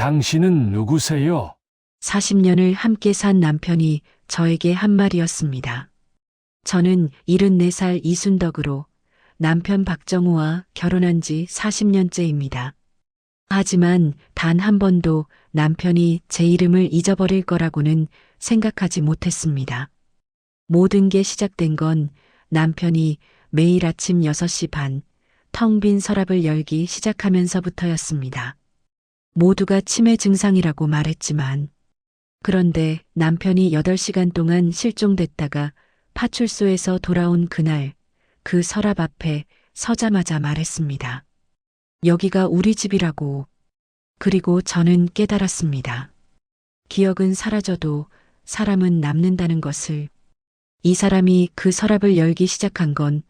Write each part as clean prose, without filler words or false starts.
당신은 누구세요? 40년을 함께 산 남편이 저에게 한 말이었습니다. 저는 74살 이순덕으로 남편 박정우와 결혼한 지 40년째입니다. 하지만 단 한 번도 남편이 제 이름을 잊어버릴 거라고는 생각하지 못했습니다. 모든 게 시작된 건 남편이 매일 아침 6시 반 텅 빈 서랍을 열기 시작하면서부터였습니다. 모두가 치매 증상이라고 말했지만 그런데 남편이 8시간 동안 실종됐다가 파출소에서 돌아온 그날 그 서랍 앞에 서자마자 말했습니다. 여기가 우리 집이라고. 그리고 저는 깨달았습니다. 기억은 사라져도 사람은 남는다는 것을. 이 사람이 그 서랍을 열기 시작한 건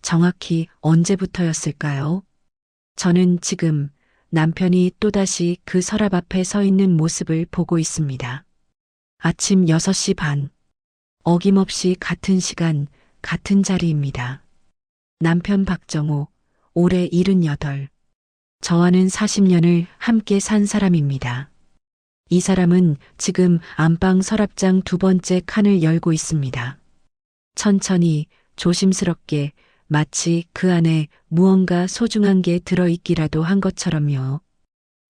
정확히 언제부터였을까요? 저는 지금 남편이 또다시 그 서랍 앞에 서 있는 모습을 보고 있습니다. 아침 6시 반. 어김없이 같은 시간, 같은 자리입니다. 남편 박정호, 올해 78. 저와는 40년을 함께 산 사람입니다. 이 사람은 지금 안방 서랍장 2번째 칸을 열고 있습니다. 천천히, 조심스럽게, 마치 그 안에 무언가 소중한 게 들어있기라도 한 것처럼요.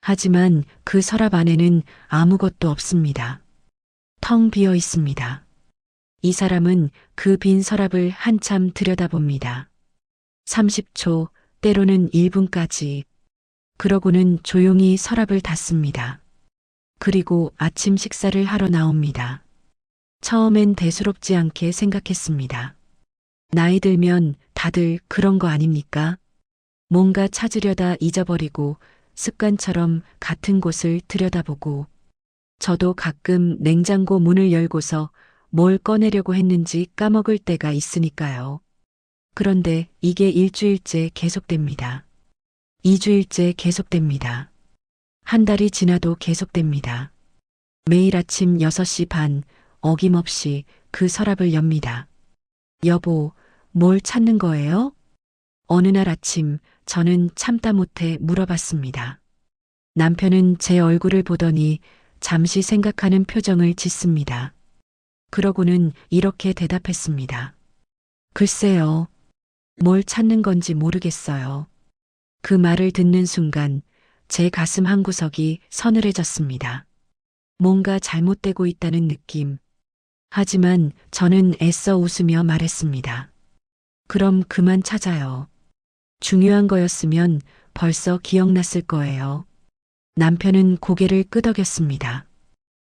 하지만 그 서랍 안에는 아무것도 없습니다. 텅 비어 있습니다. 이 사람은 그 빈 서랍을 한참 들여다봅니다. 30초, 때로는 1분까지. 그러고는 조용히 서랍을 닫습니다. 그리고 아침 식사를 하러 나옵니다. 처음엔 대수롭지 않게 생각했습니다. 나이 들면 다들 그런 거 아닙니까? 뭔가 찾으려다 잊어버리고 습관처럼 같은 곳을 들여다보고 저도 가끔 냉장고 문을 열고서 뭘 꺼내려고 했는지 까먹을 때가 있으니까요. 그런데 이게 일주일째 계속됩니다. 2주일째 계속됩니다. 한 달이 지나도 계속됩니다. 매일 아침 6시 반 어김없이 그 서랍을 엽니다. 여보, 뭘 찾는 거예요? 어느 날 아침 저는 참다 못해 물어봤습니다. 남편은 제 얼굴을 보더니 잠시 생각하는 표정을 짓습니다. 그러고는 이렇게 대답했습니다. 글쎄요. 뭘 찾는 건지 모르겠어요. 그 말을 듣는 순간 제 가슴 한구석이 서늘해졌습니다. 뭔가 잘못되고 있다는 느낌. 하지만 저는 애써 웃으며 말했습니다. 그럼 그만 찾아요. 중요한 거였으면 벌써 기억났을 거예요. 남편은 고개를 끄덕였습니다.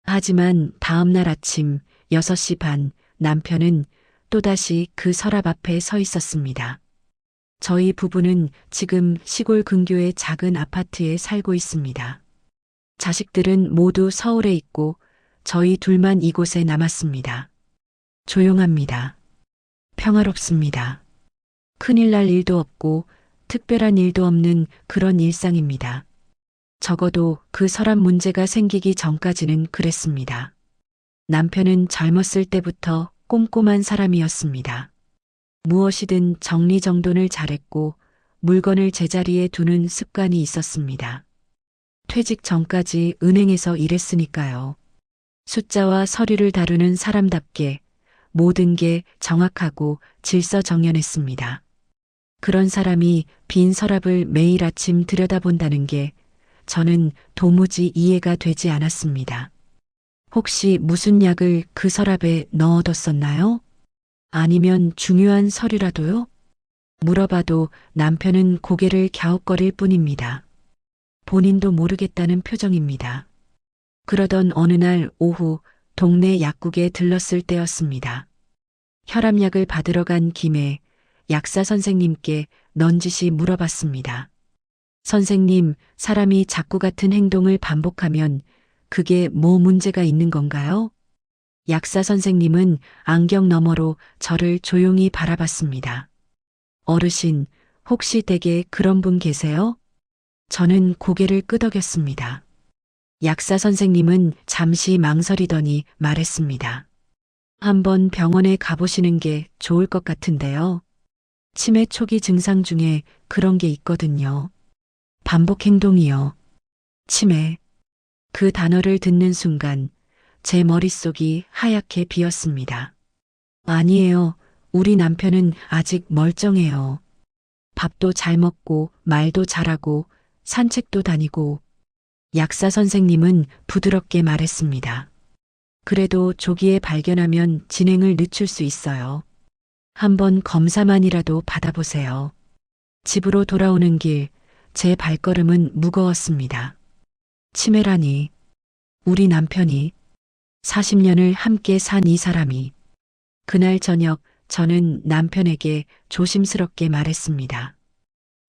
하지만 다음 날 아침 6시 반 남편은 또다시 그 서랍 앞에 서 있었습니다. 저희 부부는 지금 시골 근교의 작은 아파트에 살고 있습니다. 자식들은 모두 서울에 있고 저희 둘만 이곳에 남았습니다. 조용합니다. 평화롭습니다. 큰일 날 일도 없고 특별한 일도 없는 그런 일상입니다. 적어도 그 서랍 문제가 생기기 전까지는 그랬습니다. 남편은 젊었을 때부터 꼼꼼한 사람이었습니다. 무엇이든 정리정돈을 잘했고 물건을 제자리에 두는 습관이 있었습니다. 퇴직 전까지 은행에서 일했으니까요. 숫자와 서류를 다루는 사람답게 모든 게 정확하고 질서정연했습니다. 그런 사람이 빈 서랍을 매일 아침 들여다본다는 게 저는 도무지 이해가 되지 않았습니다. 혹시 무슨 약을 그 서랍에 넣어뒀었나요? 아니면 중요한 서류라도요? 물어봐도 남편은 고개를 갸웃거릴 뿐입니다. 본인도 모르겠다는 표정입니다. 그러던 어느 날 오후 동네 약국에 들렀을 때였습니다. 혈압약을 받으러 간 김에 약사 선생님께 넌지시 물어봤습니다. 선생님, 사람이 자꾸 같은 행동을 반복하면 그게 뭐 문제가 있는 건가요? 약사 선생님은 안경 너머로 저를 조용히 바라봤습니다. 어르신, 혹시 댁에 그런 분 계세요? 저는 고개를 끄덕였습니다. 약사 선생님은 잠시 망설이더니 말했습니다. 한번 병원에 가보시는 게 좋을 것 같은데요. 치매 초기 증상 중에 그런 게 있거든요. 반복 행동이요. 치매. 그 단어를 듣는 순간 제 머릿속이 하얗게 비었습니다. 아니에요. 우리 남편은 아직 멀쩡해요. 밥도 잘 먹고 말도 잘하고 산책도 다니고. 약사 선생님은 부드럽게 말했습니다. 그래도 조기에 발견하면 진행을 늦출 수 있어요. 한번 검사만이라도 받아보세요. 집으로 돌아오는 길, 제 발걸음은 무거웠습니다. 치매라니, 우리 남편이, 40년을 함께 산 이 사람이. 그날 저녁 저는 남편에게 조심스럽게 말했습니다.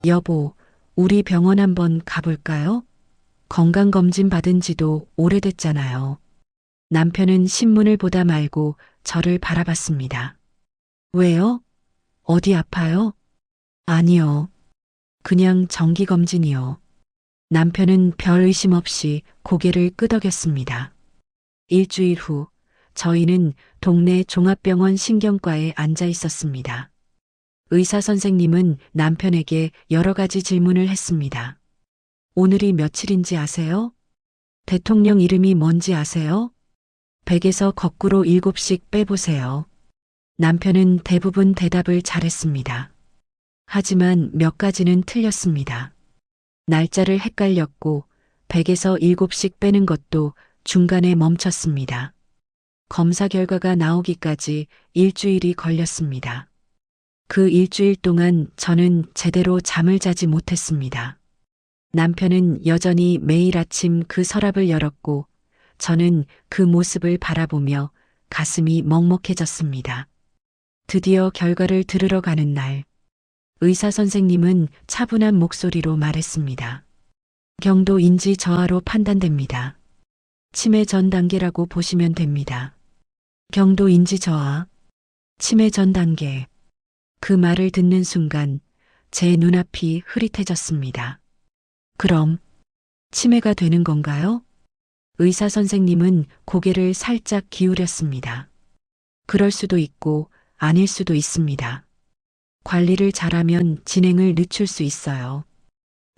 여보, 우리 병원 한번 가볼까요? 건강검진 받은 지도 오래됐잖아요. 남편은 신문을 보다 말고 저를 바라봤습니다. 왜요? 어디 아파요? 아니요. 그냥 정기검진이요. 남편은 별 의심 없이 고개를 끄덕였습니다. 일주일 후 저희는 동네 종합병원 신경과에 앉아 있었습니다. 의사 선생님은 남편에게 여러 가지 질문을 했습니다. 오늘이 며칠인지 아세요? 대통령 이름이 뭔지 아세요? 백에서 거꾸로 7씩 빼보세요. 남편은 대부분 대답을 잘했습니다. 하지만 몇 가지는 틀렸습니다. 날짜를 헷갈렸고 100에서 7씩 빼는 것도 중간에 멈췄습니다. 검사 결과가 나오기까지 일주일이 걸렸습니다. 그 일주일 동안 저는 제대로 잠을 자지 못했습니다. 남편은 여전히 매일 아침 그 서랍을 열었고 저는 그 모습을 바라보며 가슴이 먹먹해졌습니다. 드디어 결과를 들으러 가는 날, 의사 선생님은 차분한 목소리로 말했습니다. 경도 인지 저하로 판단됩니다. 치매 전 단계라고 보시면 됩니다. 경도 인지 저하, 치매 전 단계. 그 말을 듣는 순간 제 눈앞이 흐릿해졌습니다. 그럼 치매가 되는 건가요? 의사 선생님은 고개를 살짝 기울였습니다. 그럴 수도 있고 아닐 수도 있습니다. 관리를 잘하면 진행을 늦출 수 있어요.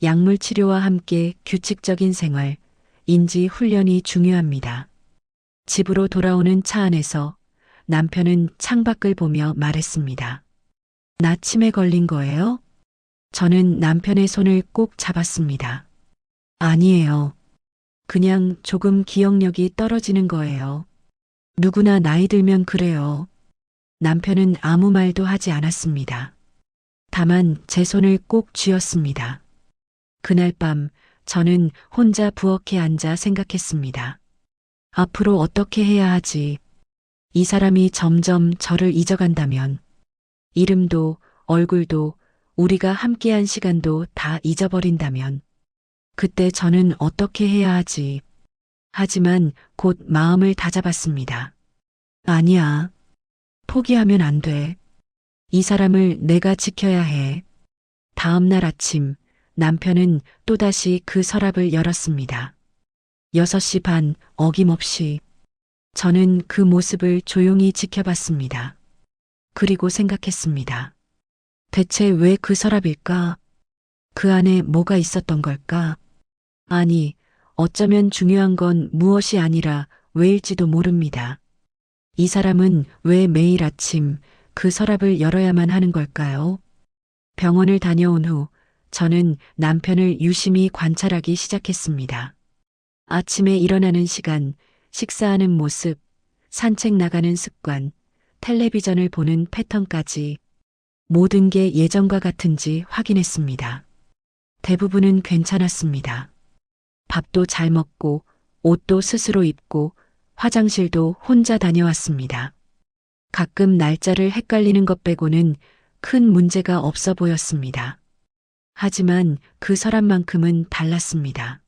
약물 치료와 함께 규칙적인 생활, 인지 훈련이 중요합니다. 집으로 돌아오는 차 안에서 남편은 창밖을 보며 말했습니다. 나 치매 걸린 거예요? 저는 남편의 손을 꼭 잡았습니다. 아니에요. 그냥 조금 기억력이 떨어지는 거예요. 누구나 나이 들면 그래요. 남편은 아무 말도 하지 않았습니다. 다만 제 손을 꼭 쥐었습니다. 그날 밤 저는 혼자 부엌에 앉아 생각했습니다. 앞으로 어떻게 해야 하지? 이 사람이 점점 저를 잊어간다면, 이름도 얼굴도 우리가 함께한 시간도 다 잊어버린다면, 그때 저는 어떻게 해야 하지? 하지만 곧 마음을 다잡았습니다. 아니야. 포기하면 안 돼. 이 사람을 내가 지켜야 해. 다음 날 아침 남편은 또다시 그 서랍을 열었습니다. 6시 반 어김없이. 저는 그 모습을 조용히 지켜봤습니다. 그리고 생각했습니다. 대체 왜 그 서랍일까? 그 안에 뭐가 있었던 걸까? 아니, 어쩌면 중요한 건 무엇이 아니라 왜일지도 모릅니다. 이 사람은 왜 매일 아침 그 서랍을 열어야만 하는 걸까요? 병원을 다녀온 후 저는 남편을 유심히 관찰하기 시작했습니다. 아침에 일어나는 시간, 식사하는 모습, 산책 나가는 습관, 텔레비전을 보는 패턴까지 모든 게 예전과 같은지 확인했습니다. 대부분은 괜찮았습니다. 밥도 잘 먹고 옷도 스스로 입고 화장실도 혼자 다녀왔습니다. 가끔 날짜를 헷갈리는 것 빼고는 큰 문제가 없어 보였습니다. 하지만 그 서랍만큼은 달랐습니다.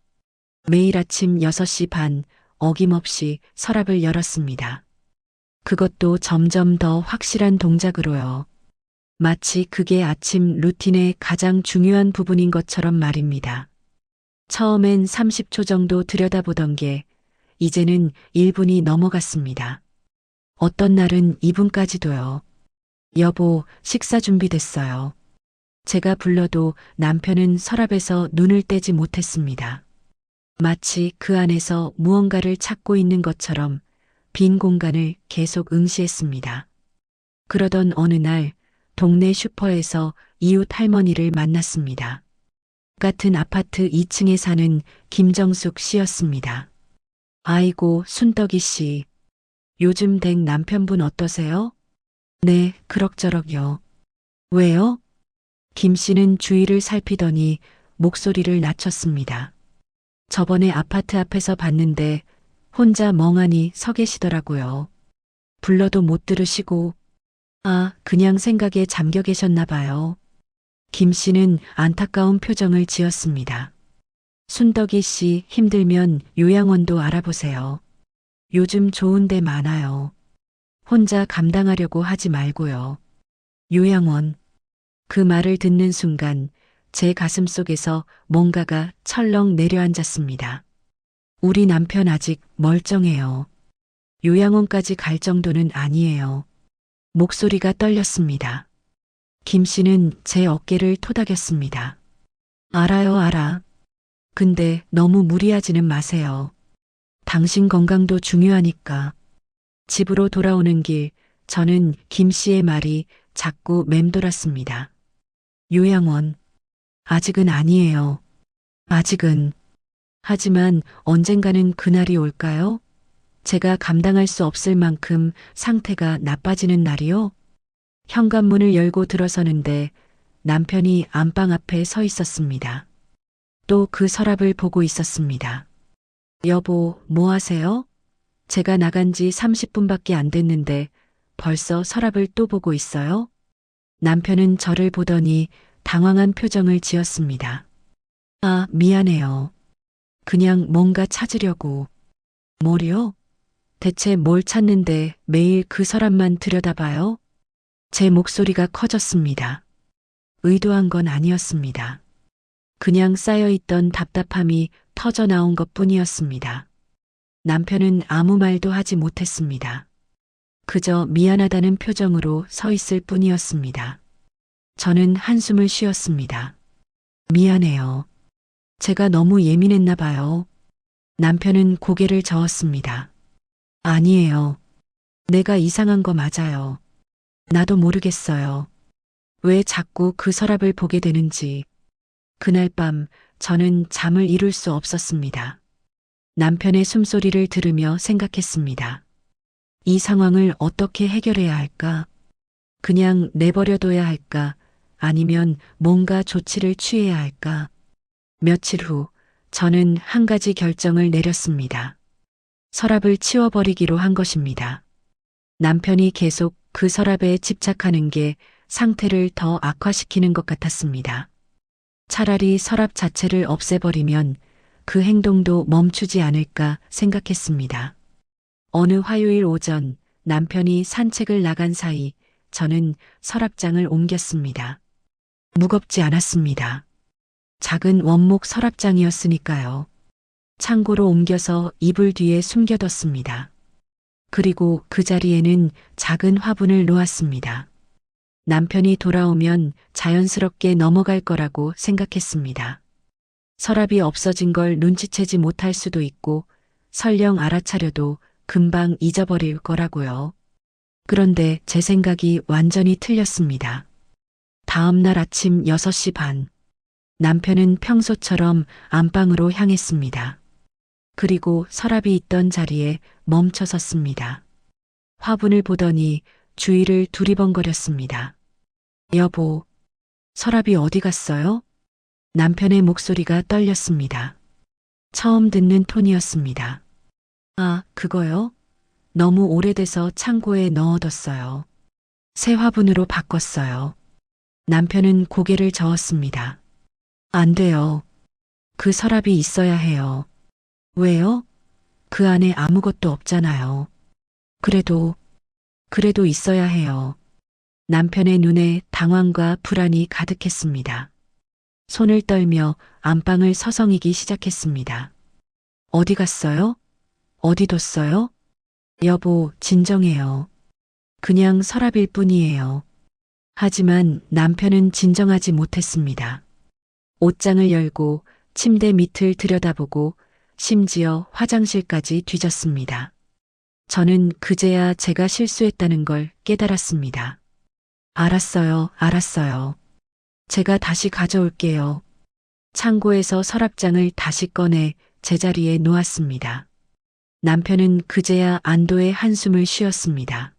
매일 아침 6시 반 어김없이 서랍을 열었습니다. 그것도 점점 더 확실한 동작으로요. 마치 그게 아침 루틴의 가장 중요한 부분인 것처럼 말입니다. 처음엔 30초 정도 들여다보던 게 이제는 1분이 넘어갔습니다. 어떤 날은 2분까지도요. 여보, 식사 준비됐어요. 제가 불러도 남편은 서랍에서 눈을 떼지 못했습니다. 마치 그 안에서 무언가를 찾고 있는 것처럼 빈 공간을 계속 응시했습니다. 그러던 어느 날 동네 슈퍼에서 이웃 할머니를 만났습니다. 같은 아파트 2층에 사는 김정숙 씨였습니다. 아이고, 순떡이 씨. 요즘 댁 남편분 어떠세요? 네, 그럭저럭요. 왜요? 김 씨는 주위를 살피더니 목소리를 낮췄습니다. 저번에 아파트 앞에서 봤는데 혼자 멍하니 서 계시더라고요. 불러도 못 들으시고, 아, 그냥 생각에 잠겨 계셨나 봐요. 김 씨는 안타까운 표정을 지었습니다. 순덕이 씨 힘들면 요양원도 알아보세요. 요즘 좋은 데 많아요. 혼자 감당하려고 하지 말고요. 요양원. 그 말을 듣는 순간 제 가슴 속에서 뭔가가 철렁 내려앉았습니다. 우리 남편 아직 멀쩡해요. 요양원까지 갈 정도는 아니에요. 목소리가 떨렸습니다. 김 씨는 제 어깨를 토닥였습니다. 알아요, 알아. 근데 너무 무리하지는 마세요. 당신 건강도 중요하니까. 집으로 돌아오는 길, 저는 김 씨의 말이 자꾸 맴돌았습니다. 요양원. 아직은 아니에요. 아직은. 하지만 언젠가는 그날이 올까요? 제가 감당할 수 없을 만큼 상태가 나빠지는 날이요? 현관문을 열고 들어서는데 남편이 안방 앞에 서 있었습니다. 또 그 서랍을 보고 있었습니다. 여보, 뭐 하세요? 제가 나간 지 30분밖에 안 됐는데 벌써 서랍을 또 보고 있어요? 남편은 저를 보더니 당황한 표정을 지었습니다. 아, 미안해요. 그냥 뭔가 찾으려고. 뭘요? 대체 뭘 찾는데 매일 그 서랍만 들여다봐요? 제 목소리가 커졌습니다. 의도한 건 아니었습니다. 그냥 쌓여있던 답답함이 터져 나온 것 뿐이었습니다. 남편은 아무 말도 하지 못했습니다. 그저 미안하다는 표정으로 서 있을 뿐이었습니다. 저는 한숨을 쉬었습니다. 미안해요. 제가 너무 예민했나 봐요. 남편은 고개를 저었습니다. 아니에요. 내가 이상한 거 맞아요. 나도 모르겠어요. 왜 자꾸 그 서랍을 보게 되는지. 그날 밤 저는 잠을 이룰 수 없었습니다. 남편의 숨소리를 들으며 생각했습니다. 이 상황을 어떻게 해결해야 할까? 그냥 내버려둬야 할까? 아니면 뭔가 조치를 취해야 할까? 며칠 후 저는 한 가지 결정을 내렸습니다. 서랍을 치워버리기로 한 것입니다. 남편이 계속 그 서랍에 집착하는 게 상태를 더 악화시키는 것 같았습니다. 차라리 서랍 자체를 없애버리면 그 행동도 멈추지 않을까 생각했습니다. 어느 화요일 오전 남편이 산책을 나간 사이 저는 서랍장을 옮겼습니다. 무겁지 않았습니다. 작은 원목 서랍장이었으니까요. 창고로 옮겨서 이불 뒤에 숨겨뒀습니다. 그리고 그 자리에는 작은 화분을 놓았습니다. 남편이 돌아오면 자연스럽게 넘어갈 거라고 생각했습니다. 서랍이 없어진 걸 눈치채지 못할 수도 있고 설령 알아차려도 금방 잊어버릴 거라고요. 그런데 제 생각이 완전히 틀렸습니다. 다음 날 아침 6시 반, 남편은 평소처럼 안방으로 향했습니다. 그리고 서랍이 있던 자리에 멈춰 섰습니다. 화분을 보더니 주위를 두리번거렸습니다. 여보, 서랍이 어디 갔어요? 남편의 목소리가 떨렸습니다. 처음 듣는 톤이었습니다. 아, 그거요? 너무 오래돼서 창고에 넣어뒀어요. 새 화분으로 바꿨어요. 남편은 고개를 저었습니다. 안 돼요. 그 서랍이 있어야 해요. 왜요? 그 안에 아무것도 없잖아요. 그래도 있어야 해요. 남편의 눈에 당황과 불안이 가득했습니다. 손을 떨며 안방을 서성이기 시작했습니다. 어디 갔어요? 어디 뒀어요? 여보, 진정해요. 그냥 서랍일 뿐이에요. 하지만 남편은 진정하지 못했습니다. 옷장을 열고 침대 밑을 들여다보고 심지어 화장실까지 뒤졌습니다. 저는 그제야 제가 실수했다는 걸 깨달았습니다. 알았어요, 알았어요. 제가 다시 가져올게요. 창고에서 서랍장을 다시 꺼내 제자리에 놓았습니다. 남편은 그제야 안도의 한숨을 쉬었습니다.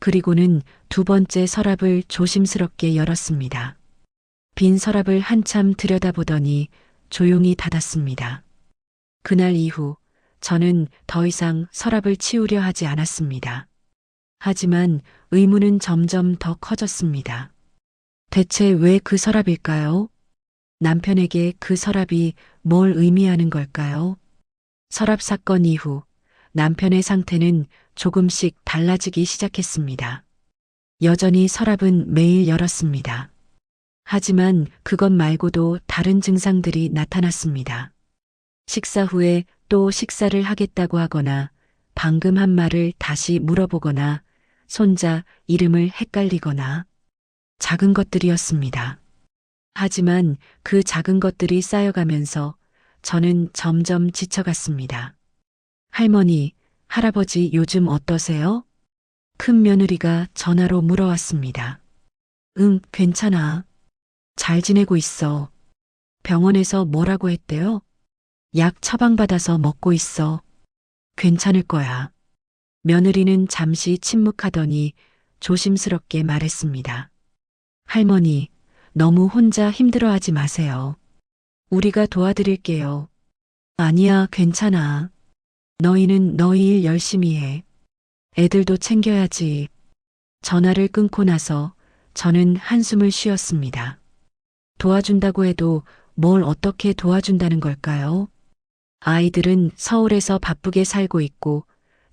그리고는 두 번째 서랍을 조심스럽게 열었습니다. 빈 서랍을 한참 들여다보더니 조용히 닫았습니다. 그날 이후 저는 더 이상 서랍을 치우려 하지 않았습니다. 하지만 의문은 점점 더 커졌습니다. 대체 왜 그 서랍일까요? 남편에게 그 서랍이 뭘 의미하는 걸까요? 서랍 사건 이후 남편의 상태는 조금씩 달라지기 시작했습니다. 여전히 서랍은 매일 열었습니다. 하지만 그것 말고도 다른 증상들이 나타났습니다. 식사 후에 또 식사를 하겠다고 하거나 방금 한 말을 다시 물어보거나 손자 이름을 헷갈리거나 작은 것들이었습니다. 하지만 그 작은 것들이 쌓여가면서 저는 점점 지쳐갔습니다. 할머니, 할아버지 요즘 어떠세요? 큰 며느리가 전화로 물어왔습니다. 응, 괜찮아. 잘 지내고 있어. 병원에서 뭐라고 했대요? 약 처방받아서 먹고 있어. 괜찮을 거야. 며느리는 잠시 침묵하더니 조심스럽게 말했습니다. 할머니, 너무 혼자 힘들어하지 마세요. 우리가 도와드릴게요. 아니야, 괜찮아. 너희는 너희 일 열심히 해. 애들도 챙겨야지. 전화를 끊고 나서 저는 한숨을 쉬었습니다. 도와준다고 해도 뭘 어떻게 도와준다는 걸까요? 아이들은 서울에서 바쁘게 살고 있고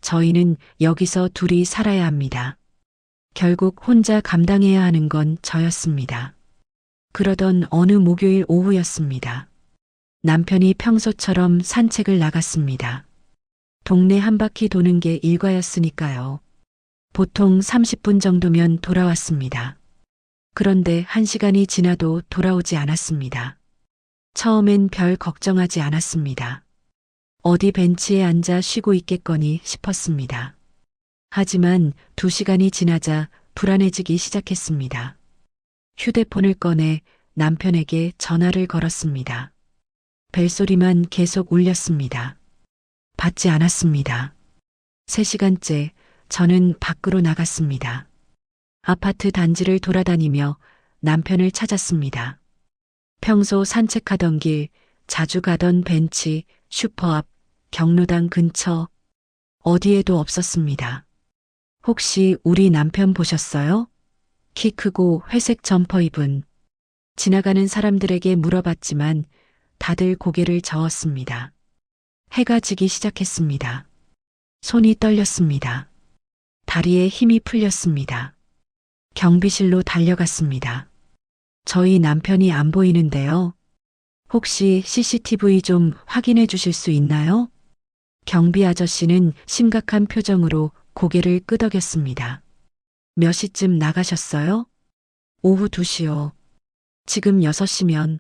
저희는 여기서 둘이 살아야 합니다. 결국 혼자 감당해야 하는 건 저였습니다. 그러던 어느 목요일 오후였습니다. 남편이 평소처럼 산책을 나갔습니다. 동네 한 바퀴 도는 게 일과였으니까요. 보통 30분 정도면 돌아왔습니다. 그런데 1시간이 지나도 돌아오지 않았습니다. 처음엔 별 걱정하지 않았습니다. 어디 벤치에 앉아 쉬고 있겠거니 싶었습니다. 하지만 2시간이 지나자 불안해지기 시작했습니다. 휴대폰을 꺼내 남편에게 전화를 걸었습니다. 벨소리만 계속 울렸습니다. 받지 않았습니다. 3시간째 저는 밖으로 나갔습니다. 아파트 단지를 돌아다니며 남편을 찾았습니다. 평소 산책하던 길, 자주 가던 벤치, 슈퍼 앞, 경로당 근처, 어디에도 없었습니다. 혹시 우리 남편 보셨어요? 키 크고 회색 점퍼 입은. 지나가는 사람들에게 물어봤지만 다들 고개를 저었습니다. 해가 지기 시작했습니다. 손이 떨렸습니다. 다리에 힘이 풀렸습니다. 경비실로 달려갔습니다. 저희 남편이 안 보이는데요. 혹시 CCTV 좀 확인해 주실 수 있나요? 경비 아저씨는 심각한 표정으로 고개를 끄덕였습니다. 몇 시쯤 나가셨어요? 오후 2시요. 지금 6시면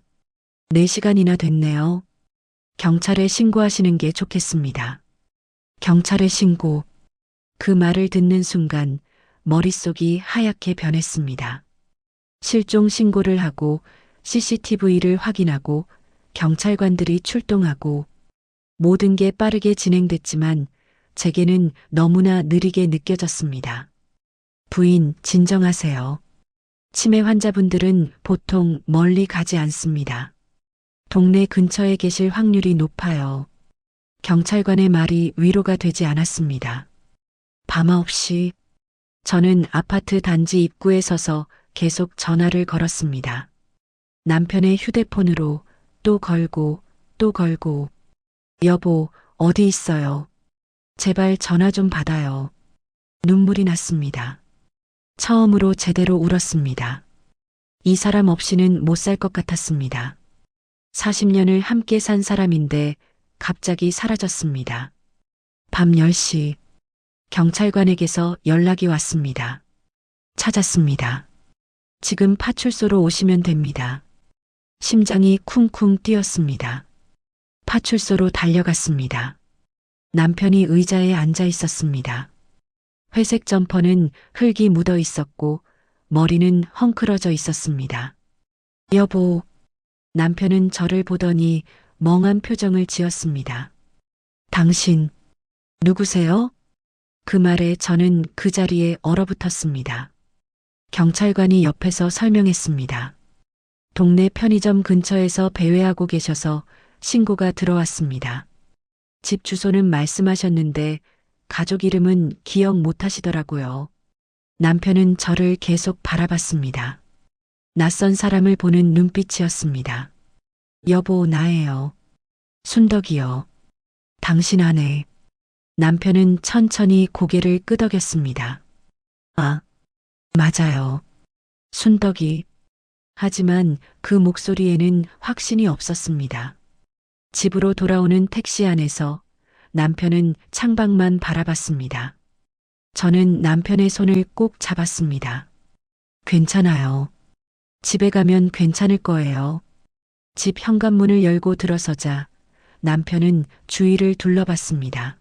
4시간이나 됐네요. 경찰에 신고하시는 게 좋겠습니다. 경찰에 신고. 그 말을 듣는 순간 머릿속이 하얗게 변했습니다. 실종 신고를 하고 CCTV를 확인하고 경찰관들이 출동하고 모든 게 빠르게 진행됐지만 제게는 너무나 느리게 느껴졌습니다. 부인, 진정하세요. 치매 환자분들은 보통 멀리 가지 않습니다. 동네 근처에 계실 확률이 높아요. 경찰관의 말이 위로가 되지 않았습니다. 밤9시 저는 아파트 단지 입구에 서서 계속 전화를 걸었습니다. 남편의 휴대폰으로 또 걸고 또 걸고 여보, 어디 있어요? 제발 전화 좀 받아요. 눈물이 났습니다. 처음으로 제대로 울었습니다. 이 사람 없이는 못 살 것 같았습니다. 40년을 함께 산 사람인데 갑자기 사라졌습니다. 밤 10시 경찰관에게서 연락이 왔습니다. 찾았습니다. 지금 파출소로 오시면 됩니다. 심장이 쿵쿵 뛰었습니다. 파출소로 달려갔습니다. 남편이 의자에 앉아 있었습니다. 회색 점퍼는 흙이 묻어 있었고 머리는 헝클어져 있었습니다. 여보, 남편은 저를 보더니 멍한 표정을 지었습니다. 당신, 누구세요? 그 말에 저는 그 자리에 얼어붙었습니다. 경찰관이 옆에서 설명했습니다. 동네 편의점 근처에서 배회하고 계셔서 신고가 들어왔습니다. 집 주소는 말씀하셨는데 가족 이름은 기억 못 하시더라고요. 남편은 저를 계속 바라봤습니다. 낯선 사람을 보는 눈빛이었습니다. 여보, 나예요. 순덕이요. 당신 아내. 남편은 천천히 고개를 끄덕였습니다. 아, 맞아요. 순덕이. 하지만 그 목소리에는 확신이 없었습니다. 집으로 돌아오는 택시 안에서 남편은 창밖만 바라봤습니다. 저는 남편의 손을 꼭 잡았습니다. 괜찮아요. 집에 가면 괜찮을 거예요. 집 현관문을 열고 들어서자 남편은 주위를 둘러봤습니다.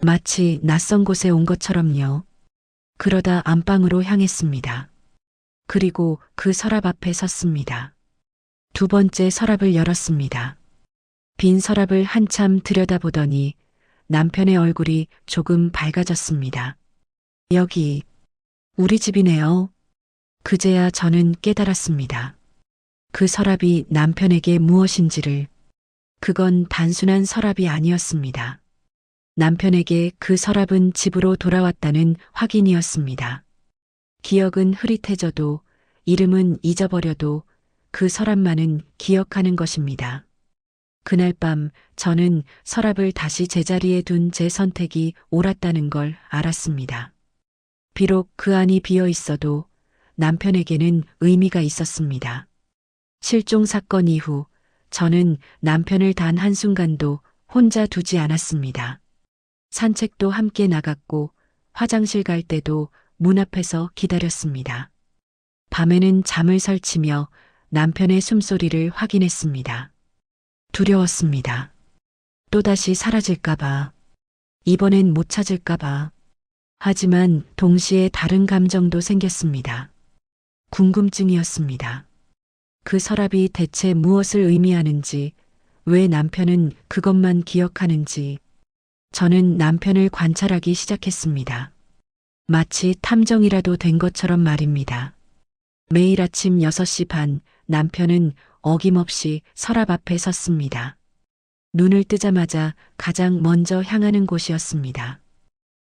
마치 낯선 곳에 온 것처럼요. 그러다 안방으로 향했습니다. 그리고 그 서랍 앞에 섰습니다. 두 번째 서랍을 열었습니다. 빈 서랍을 한참 들여다보더니 남편의 얼굴이 조금 밝아졌습니다. 여기, 우리 집이네요. 그제야 저는 깨달았습니다. 그 서랍이 남편에게 무엇인지를. 그건 단순한 서랍이 아니었습니다. 남편에게 그 서랍은 집으로 돌아왔다는 확인이었습니다. 기억은 흐릿해져도 이름은 잊어버려도 그 서랍만은 기억하는 것입니다. 그날 밤 저는 서랍을 다시 제자리에 둔 제 선택이 옳았다는 걸 알았습니다. 비록 그 안이 비어 있어도 남편에게는 의미가 있었습니다. 실종 사건 이후 저는 남편을 단 한순간도 혼자 두지 않았습니다. 산책도 함께 나갔고 화장실 갈 때도 문 앞에서 기다렸습니다. 밤에는 잠을 설치며 남편의 숨소리를 확인했습니다. 두려웠습니다. 또다시 사라질까봐. 이번엔 못 찾을까봐. 하지만 동시에 다른 감정도 생겼습니다. 궁금증이었습니다. 그 서랍이 대체 무엇을 의미하는지, 왜 남편은 그것만 기억하는지. 저는 남편을 관찰하기 시작했습니다. 마치 탐정이라도 된 것처럼 말입니다. 매일 아침 6시 반 남편은 어김없이 서랍 앞에 섰습니다. 눈을 뜨자마자 가장 먼저 향하는 곳이었습니다.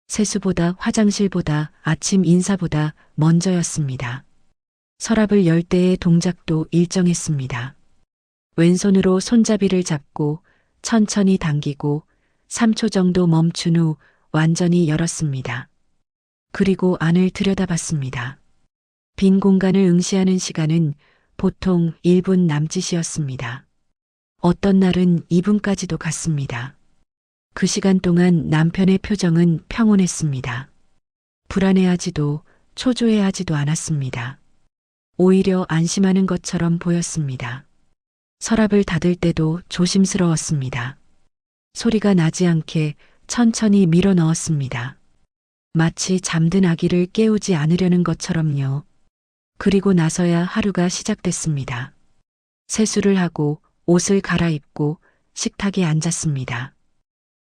세수보다 화장실보다 아침 인사보다 먼저였습니다. 서랍을 열 때의 동작도 일정했습니다. 왼손으로 손잡이를 잡고 천천히 당기고 3초 정도 멈춘 후 완전히 열었습니다. 그리고 안을 들여다봤습니다. 빈 공간을 응시하는 시간은 보통 1분 남짓이었습니다. 어떤 날은 2분까지도 갔습니다. 그 시간 동안 남편의 표정은 평온했습니다. 불안해하지도 초조해하지도 않았습니다. 오히려 안심하는 것처럼 보였습니다. 서랍을 닫을 때도 조심스러웠습니다. 소리가 나지 않게 천천히 밀어 넣었습니다. 마치 잠든 아기를 깨우지 않으려는 것처럼요. 그리고 나서야 하루가 시작됐습니다. 세수를 하고 옷을 갈아입고 식탁에 앉았습니다.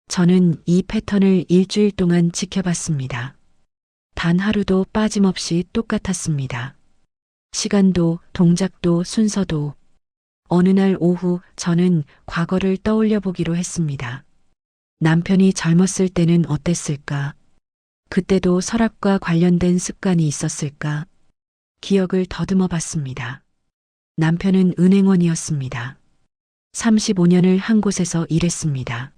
저는 이 패턴을 일주일 동안 지켜봤습니다. 단 하루도 빠짐없이 똑같았습니다. 시간도 동작도 순서도. 어느 날 오후 저는 과거를 떠올려 보기로 했습니다. 남편이 젊었을 때는 어땠을까? 그때도 서랍과 관련된 습관이 있었을까? 기억을 더듬어 봤습니다. 남편은 은행원이었습니다. 35년을 한 곳에서 일했습니다.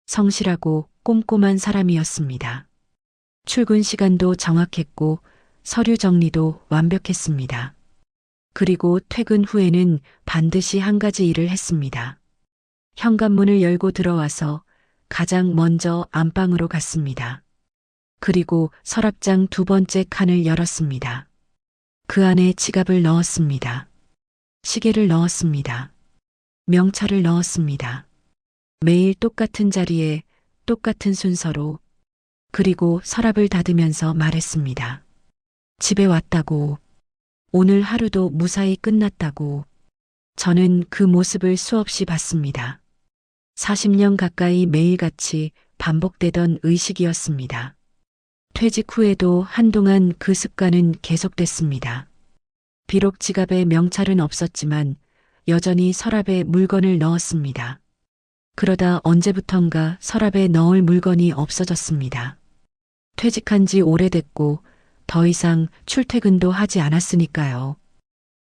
성실하고 꼼꼼한 사람이었습니다. 출근 시간도 정확했고 서류 정리도 완벽했습니다. 그리고 퇴근 후에는 반드시 한 가지 일을 했습니다. 현관문을 열고 들어와서 가장 먼저 안방으로 갔습니다. 그리고 서랍장 두 번째 칸을 열었습니다. 그 안에 지갑을 넣었습니다. 시계를 넣었습니다. 명찰을 넣었습니다. 매일 똑같은 자리에 똑같은 순서로 그리고 서랍을 닫으면서 말했습니다. 집에 왔다고. 오늘 하루도 무사히 끝났다고. 저는 그 모습을 수없이 봤습니다. 40년 가까이 매일같이 반복되던 의식이었습니다. 퇴직 후에도 한동안 그 습관은 계속됐습니다. 비록 지갑에 명찰은 없었지만 여전히 서랍에 물건을 넣었습니다. 그러다 언제부턴가 서랍에 넣을 물건이 없어졌습니다. 퇴직한 지 오래됐고 더 이상 출퇴근도 하지 않았으니까요.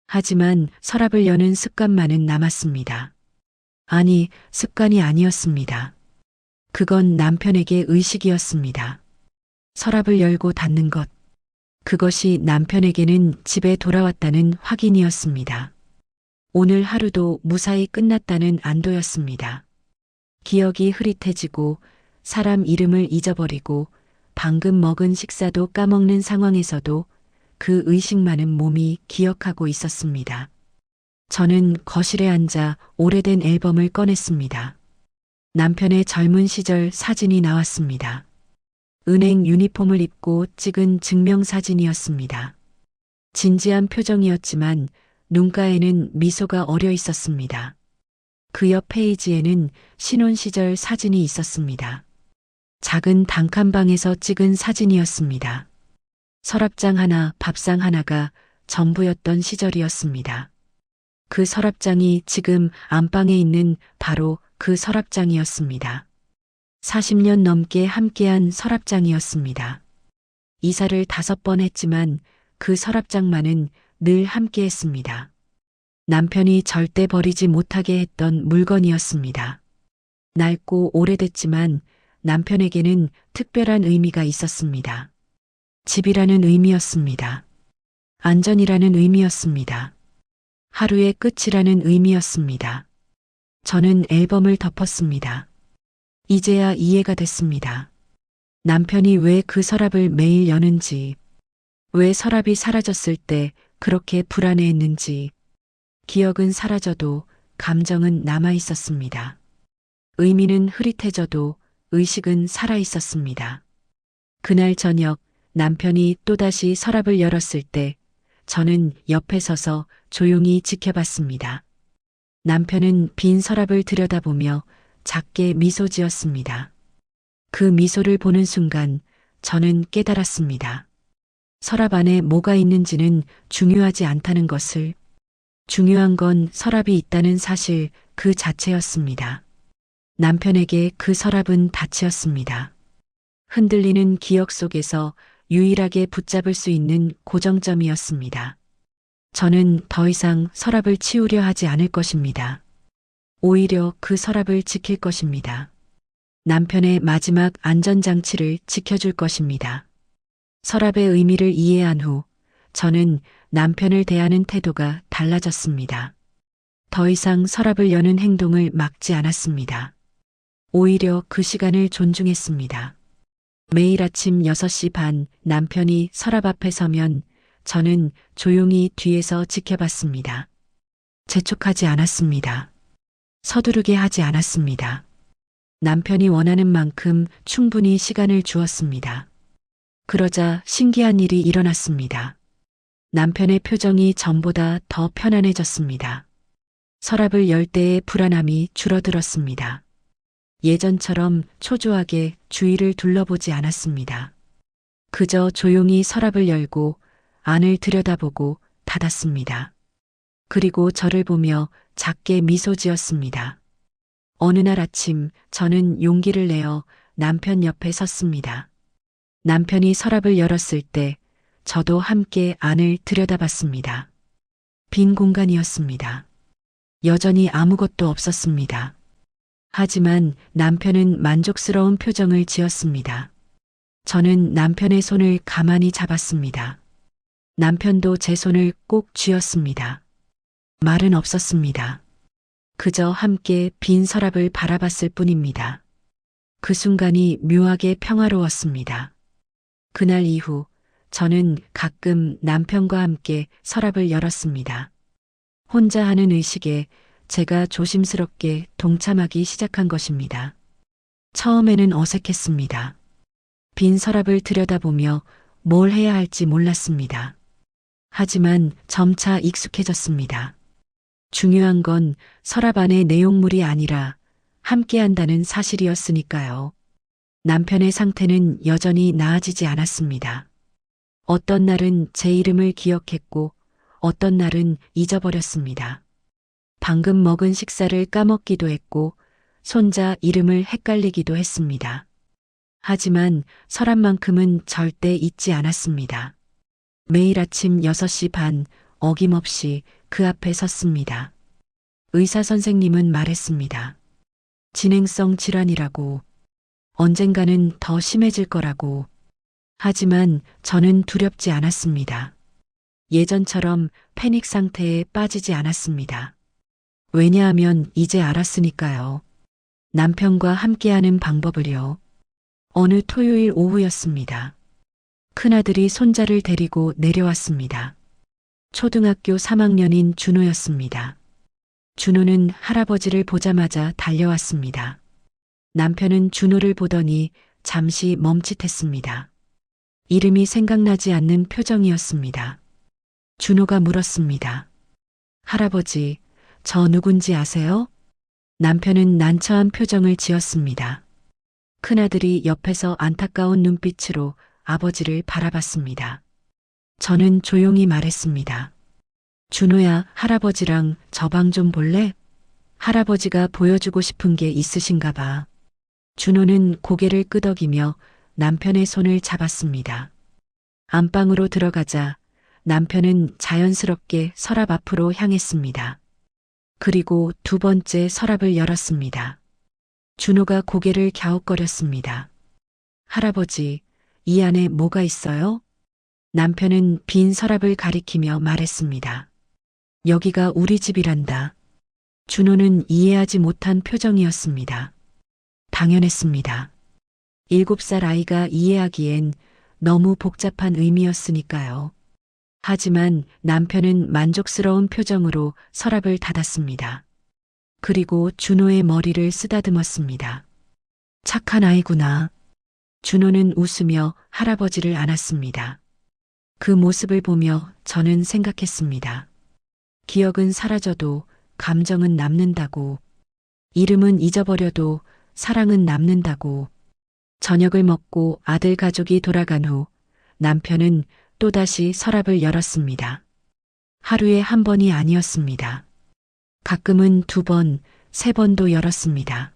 하지만 서랍을 여는 습관만은 남았습니다. 아니, 습관이 아니었습니다. 그건 남편에게 의식이었습니다. 서랍을 열고 닫는 것. 그것이 남편에게는 집에 돌아왔다는 확인이었습니다. 오늘 하루도 무사히 끝났다는 안도였습니다. 기억이 흐릿해지고 사람 이름을 잊어버리고 방금 먹은 식사도 까먹는 상황에서도 그 의식만은 몸이 기억하고 있었습니다. 저는 거실에 앉아 오래된 앨범을 꺼냈습니다. 남편의 젊은 시절 사진이 나왔습니다. 은행 유니폼을 입고 찍은 증명사진이었습니다. 진지한 표정이었지만 눈가에는 미소가 어려 있었습니다. 그 옆 페이지에는 신혼 시절 사진이 있었습니다. 작은 단칸방에서 찍은 사진이었습니다. 서랍장 하나, 밥상 하나가 전부였던 시절이었습니다. 그 서랍장이 지금 안방에 있는 바로 그 서랍장이었습니다. 40년 넘게 함께한 서랍장이었습니다. 이사를 5번 했지만 그 서랍장만은 늘 함께했습니다. 남편이 절대 버리지 못하게 했던 물건이었습니다. 낡고 오래됐지만 남편에게는 특별한 의미가 있었습니다. 집이라는 의미였습니다. 안전이라는 의미였습니다. 하루의 끝이라는 의미였습니다. 저는 앨범을 덮었습니다. 이제야 이해가 됐습니다. 남편이 왜 그 서랍을 매일 여는지, 왜 서랍이 사라졌을 때 그렇게 불안해했는지, 기억은 사라져도 감정은 남아 있었습니다. 의미는 흐릿해져도 의식은 살아 있었습니다. 그날 저녁 남편이 또다시 서랍을 열었을 때 저는 옆에 서서 조용히 지켜봤습니다. 남편은 빈 서랍을 들여다보며 작게 미소 지었습니다. 그 미소를 보는 순간 저는 깨달았습니다. 서랍 안에 뭐가 있는지는 중요하지 않다는 것을, 중요한 건 서랍이 있다는 사실 그 자체였습니다. 남편에게 그 서랍은 닻이었습니다. 흔들리는 기억 속에서 유일하게 붙잡을 수 있는 고정점이었습니다. 저는 더 이상 서랍을 치우려 하지 않을 것입니다. 오히려 그 서랍을 지킬 것입니다. 남편의 마지막 안전장치를 지켜줄 것입니다. 서랍의 의미를 이해한 후 저는 남편을 대하는 태도가 달라졌습니다. 더 이상 서랍을 여는 행동을 막지 않았습니다. 오히려 그 시간을 존중했습니다. 매일 아침 6시 반 남편이 서랍 앞에 서면 저는 조용히 뒤에서 지켜봤습니다. 재촉하지 않았습니다. 서두르게 하지 않았습니다. 남편이 원하는 만큼 충분히 시간을 주었습니다. 그러자 신기한 일이 일어났습니다. 남편의 표정이 전보다 더 편안해졌습니다. 서랍을 열 때의 불안함이 줄어들었습니다. 예전처럼 초조하게 주위를 둘러보지 않았습니다. 그저 조용히 서랍을 열고 안을 들여다보고 닫았습니다. 그리고 저를 보며 작게 미소 지었습니다. 어느 날 아침 저는 용기를 내어 남편 옆에 섰습니다. 남편이 서랍을 열었을 때 저도 함께 안을 들여다봤습니다. 빈 공간이었습니다. 여전히 아무것도 없었습니다. 하지만 남편은 만족스러운 표정을 지었습니다. 저는 남편의 손을 가만히 잡았습니다. 남편도 제 손을 꼭 쥐었습니다. 말은 없었습니다. 그저 함께 빈 서랍을 바라봤을 뿐입니다. 그 순간이 묘하게 평화로웠습니다. 그날 이후 저는 가끔 남편과 함께 서랍을 열었습니다. 혼자 하는 의식에 제가 조심스럽게 동참하기 시작한 것입니다. 처음에는 어색했습니다. 빈 서랍을 들여다보며 뭘 해야 할지 몰랐습니다. 하지만 점차 익숙해졌습니다. 중요한 건 서랍 안의 내용물이 아니라 함께 한다는 사실이었으니까요. 남편의 상태는 여전히 나아지지 않았습니다. 어떤 날은 제 이름을 기억했고 어떤 날은 잊어버렸습니다. 방금 먹은 식사를 까먹기도 했고 손자 이름을 헷갈리기도 했습니다. 하지만 서랍만큼은 절대 잊지 않았습니다. 매일 아침 6시 반 어김없이 그 앞에 섰습니다. 의사 선생님은 말했습니다. 진행성 질환이라고, 언젠가는 더 심해질 거라고. 하지만 저는 두렵지 않았습니다. 예전처럼 패닉 상태에 빠지지 않았습니다. 왜냐하면 이제 알았으니까요. 남편과 함께하는 방법을요. 어느 토요일 오후였습니다. 큰아들이 손자를 데리고 내려왔습니다. 초등학교 3학년인 준호였습니다. 준호는 할아버지를 보자마자 달려왔습니다. 남편은 준호를 보더니 잠시 멈칫했습니다. 이름이 생각나지 않는 표정이었습니다. 준호가 물었습니다. 할아버지, 저 누군지 아세요? 남편은 난처한 표정을 지었습니다. 큰아들이 옆에서 안타까운 눈빛으로 아버지를 바라봤습니다. 저는 조용히 말했습니다. 준호야, 할아버지랑 저 방 좀 볼래? 할아버지가 보여주고 싶은 게 있으신가 봐. 준호는 고개를 끄덕이며 남편의 손을 잡았습니다. 안방으로 들어가자 남편은 자연스럽게 서랍 앞으로 향했습니다. 그리고 두 번째 서랍을 열었습니다. 준호가 고개를 갸웃거렸습니다. 할아버지, 이 안에 뭐가 있어요? 남편은 빈 서랍을 가리키며 말했습니다. 여기가 우리 집이란다. 준호는 이해하지 못한 표정이었습니다. 당연했습니다. 7살 아이가 이해하기엔 너무 복잡한 의미였으니까요. 하지만 남편은 만족스러운 표정으로 서랍을 닫았습니다. 그리고 준호의 머리를 쓰다듬었습니다. 착한 아이구나. 준호는 웃으며 할아버지를 안았습니다. 그 모습을 보며 저는 생각했습니다. 기억은 사라져도 감정은 남는다고. 이름은 잊어버려도 사랑은 남는다고. 저녁을 먹고 아들 가족이 돌아간 후 남편은 또다시 서랍을 열었습니다. 하루에 한 번이 아니었습니다. 가끔은 2번, 3번도 열었습니다.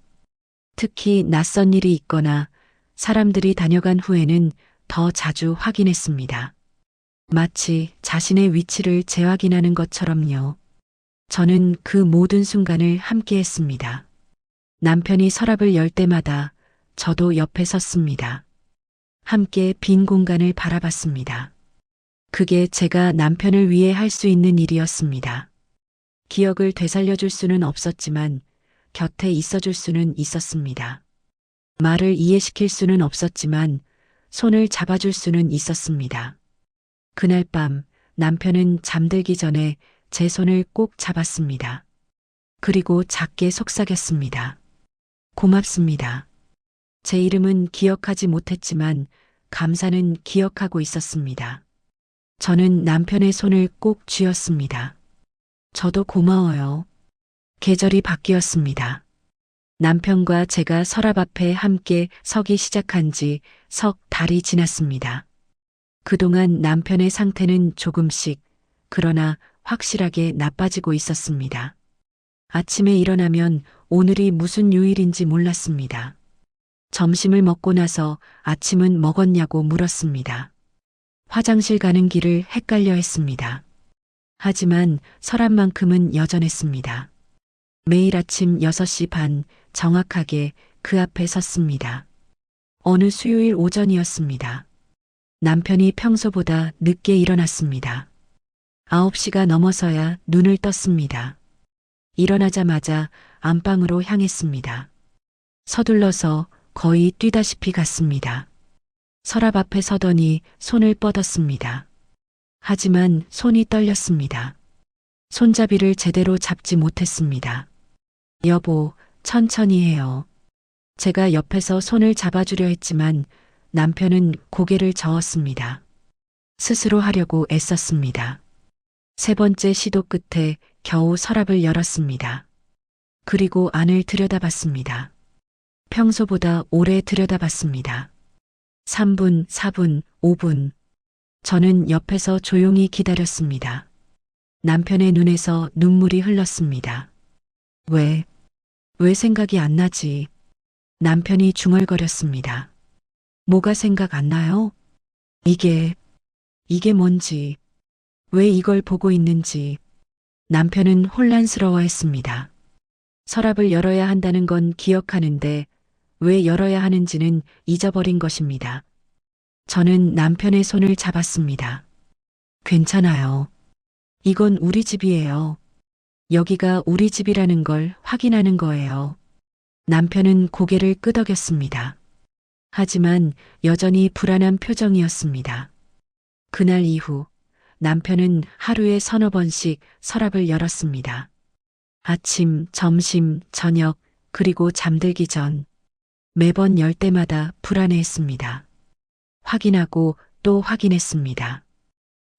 특히 낯선 일이 있거나 사람들이 다녀간 후에는 더 자주 확인했습니다. 마치 자신의 위치를 재확인하는 것처럼요. 저는 그 모든 순간을 함께 했습니다. 남편이 서랍을 열 때마다 저도 옆에 섰습니다. 함께 빈 공간을 바라봤습니다. 그게 제가 남편을 위해 할 수 있는 일이었습니다. 기억을 되살려줄 수는 없었지만 곁에 있어줄 수는 있었습니다. 말을 이해시킬 수는 없었지만 손을 잡아줄 수는 있었습니다. 그날 밤 남편은 잠들기 전에 제 손을 꼭 잡았습니다. 그리고 작게 속삭였습니다. 고맙습니다. 제 이름은 기억하지 못했지만 감사는 기억하고 있었습니다. 저는 남편의 손을 꼭 쥐었습니다. 저도 고마워요. 계절이 바뀌었습니다. 남편과 제가 서랍 앞에 함께 서기 시작한 지 석 달이 지났습니다. 그동안 남편의 상태는 조금씩, 그러나 확실하게 나빠지고 있었습니다. 아침에 일어나면 오늘이 무슨 요일인지 몰랐습니다. 점심을 먹고 나서 아침은 먹었냐고 물었습니다. 화장실 가는 길을 헷갈려 했습니다. 하지만 서랍만큼은 여전했습니다. 매일 아침 6시 반 정확하게 그 앞에 섰습니다. 어느 수요일 오전이었습니다. 남편이 평소보다 늦게 일어났습니다. 9시가 넘어서야 눈을 떴습니다. 일어나자마자 안방으로 향했습니다. 서둘러서 거의 뛰다시피 갔습니다. 서랍 앞에 서더니 손을 뻗었습니다. 하지만 손이 떨렸습니다. 손잡이를 제대로 잡지 못했습니다. 여보, 천천히 해요. 제가 옆에서 손을 잡아주려 했지만 남편은 고개를 저었습니다. 스스로 하려고 애썼습니다. 세 번째 시도 끝에 겨우 서랍을 열었습니다. 그리고 안을 들여다봤습니다. 평소보다 오래 들여다봤습니다. 3분, 4분, 5분. 저는 옆에서 조용히 기다렸습니다. 남편의 눈에서 눈물이 흘렀습니다. 왜 생각이 안 나지? 남편이 중얼거렸습니다. 뭐가 생각 안 나요? 이게 뭔지, 왜 이걸 보고 있는지. 남편은 혼란스러워했습니다. 서랍을 열어야 한다는 건 기억하는데 왜 열어야 하는지는 잊어버린 것입니다. 저는 남편의 손을 잡았습니다. 괜찮아요. 이건 우리 집이에요. 여기가 우리 집이라는 걸 확인하는 거예요. 남편은 고개를 끄덕였습니다. 하지만 여전히 불안한 표정이었습니다. 그날 이후 남편은 하루에 서너 번씩 서랍을 열었습니다. 아침, 점심, 저녁, 그리고 잠들기 전 매번 열 때마다 불안해했습니다. 확인하고 또 확인했습니다.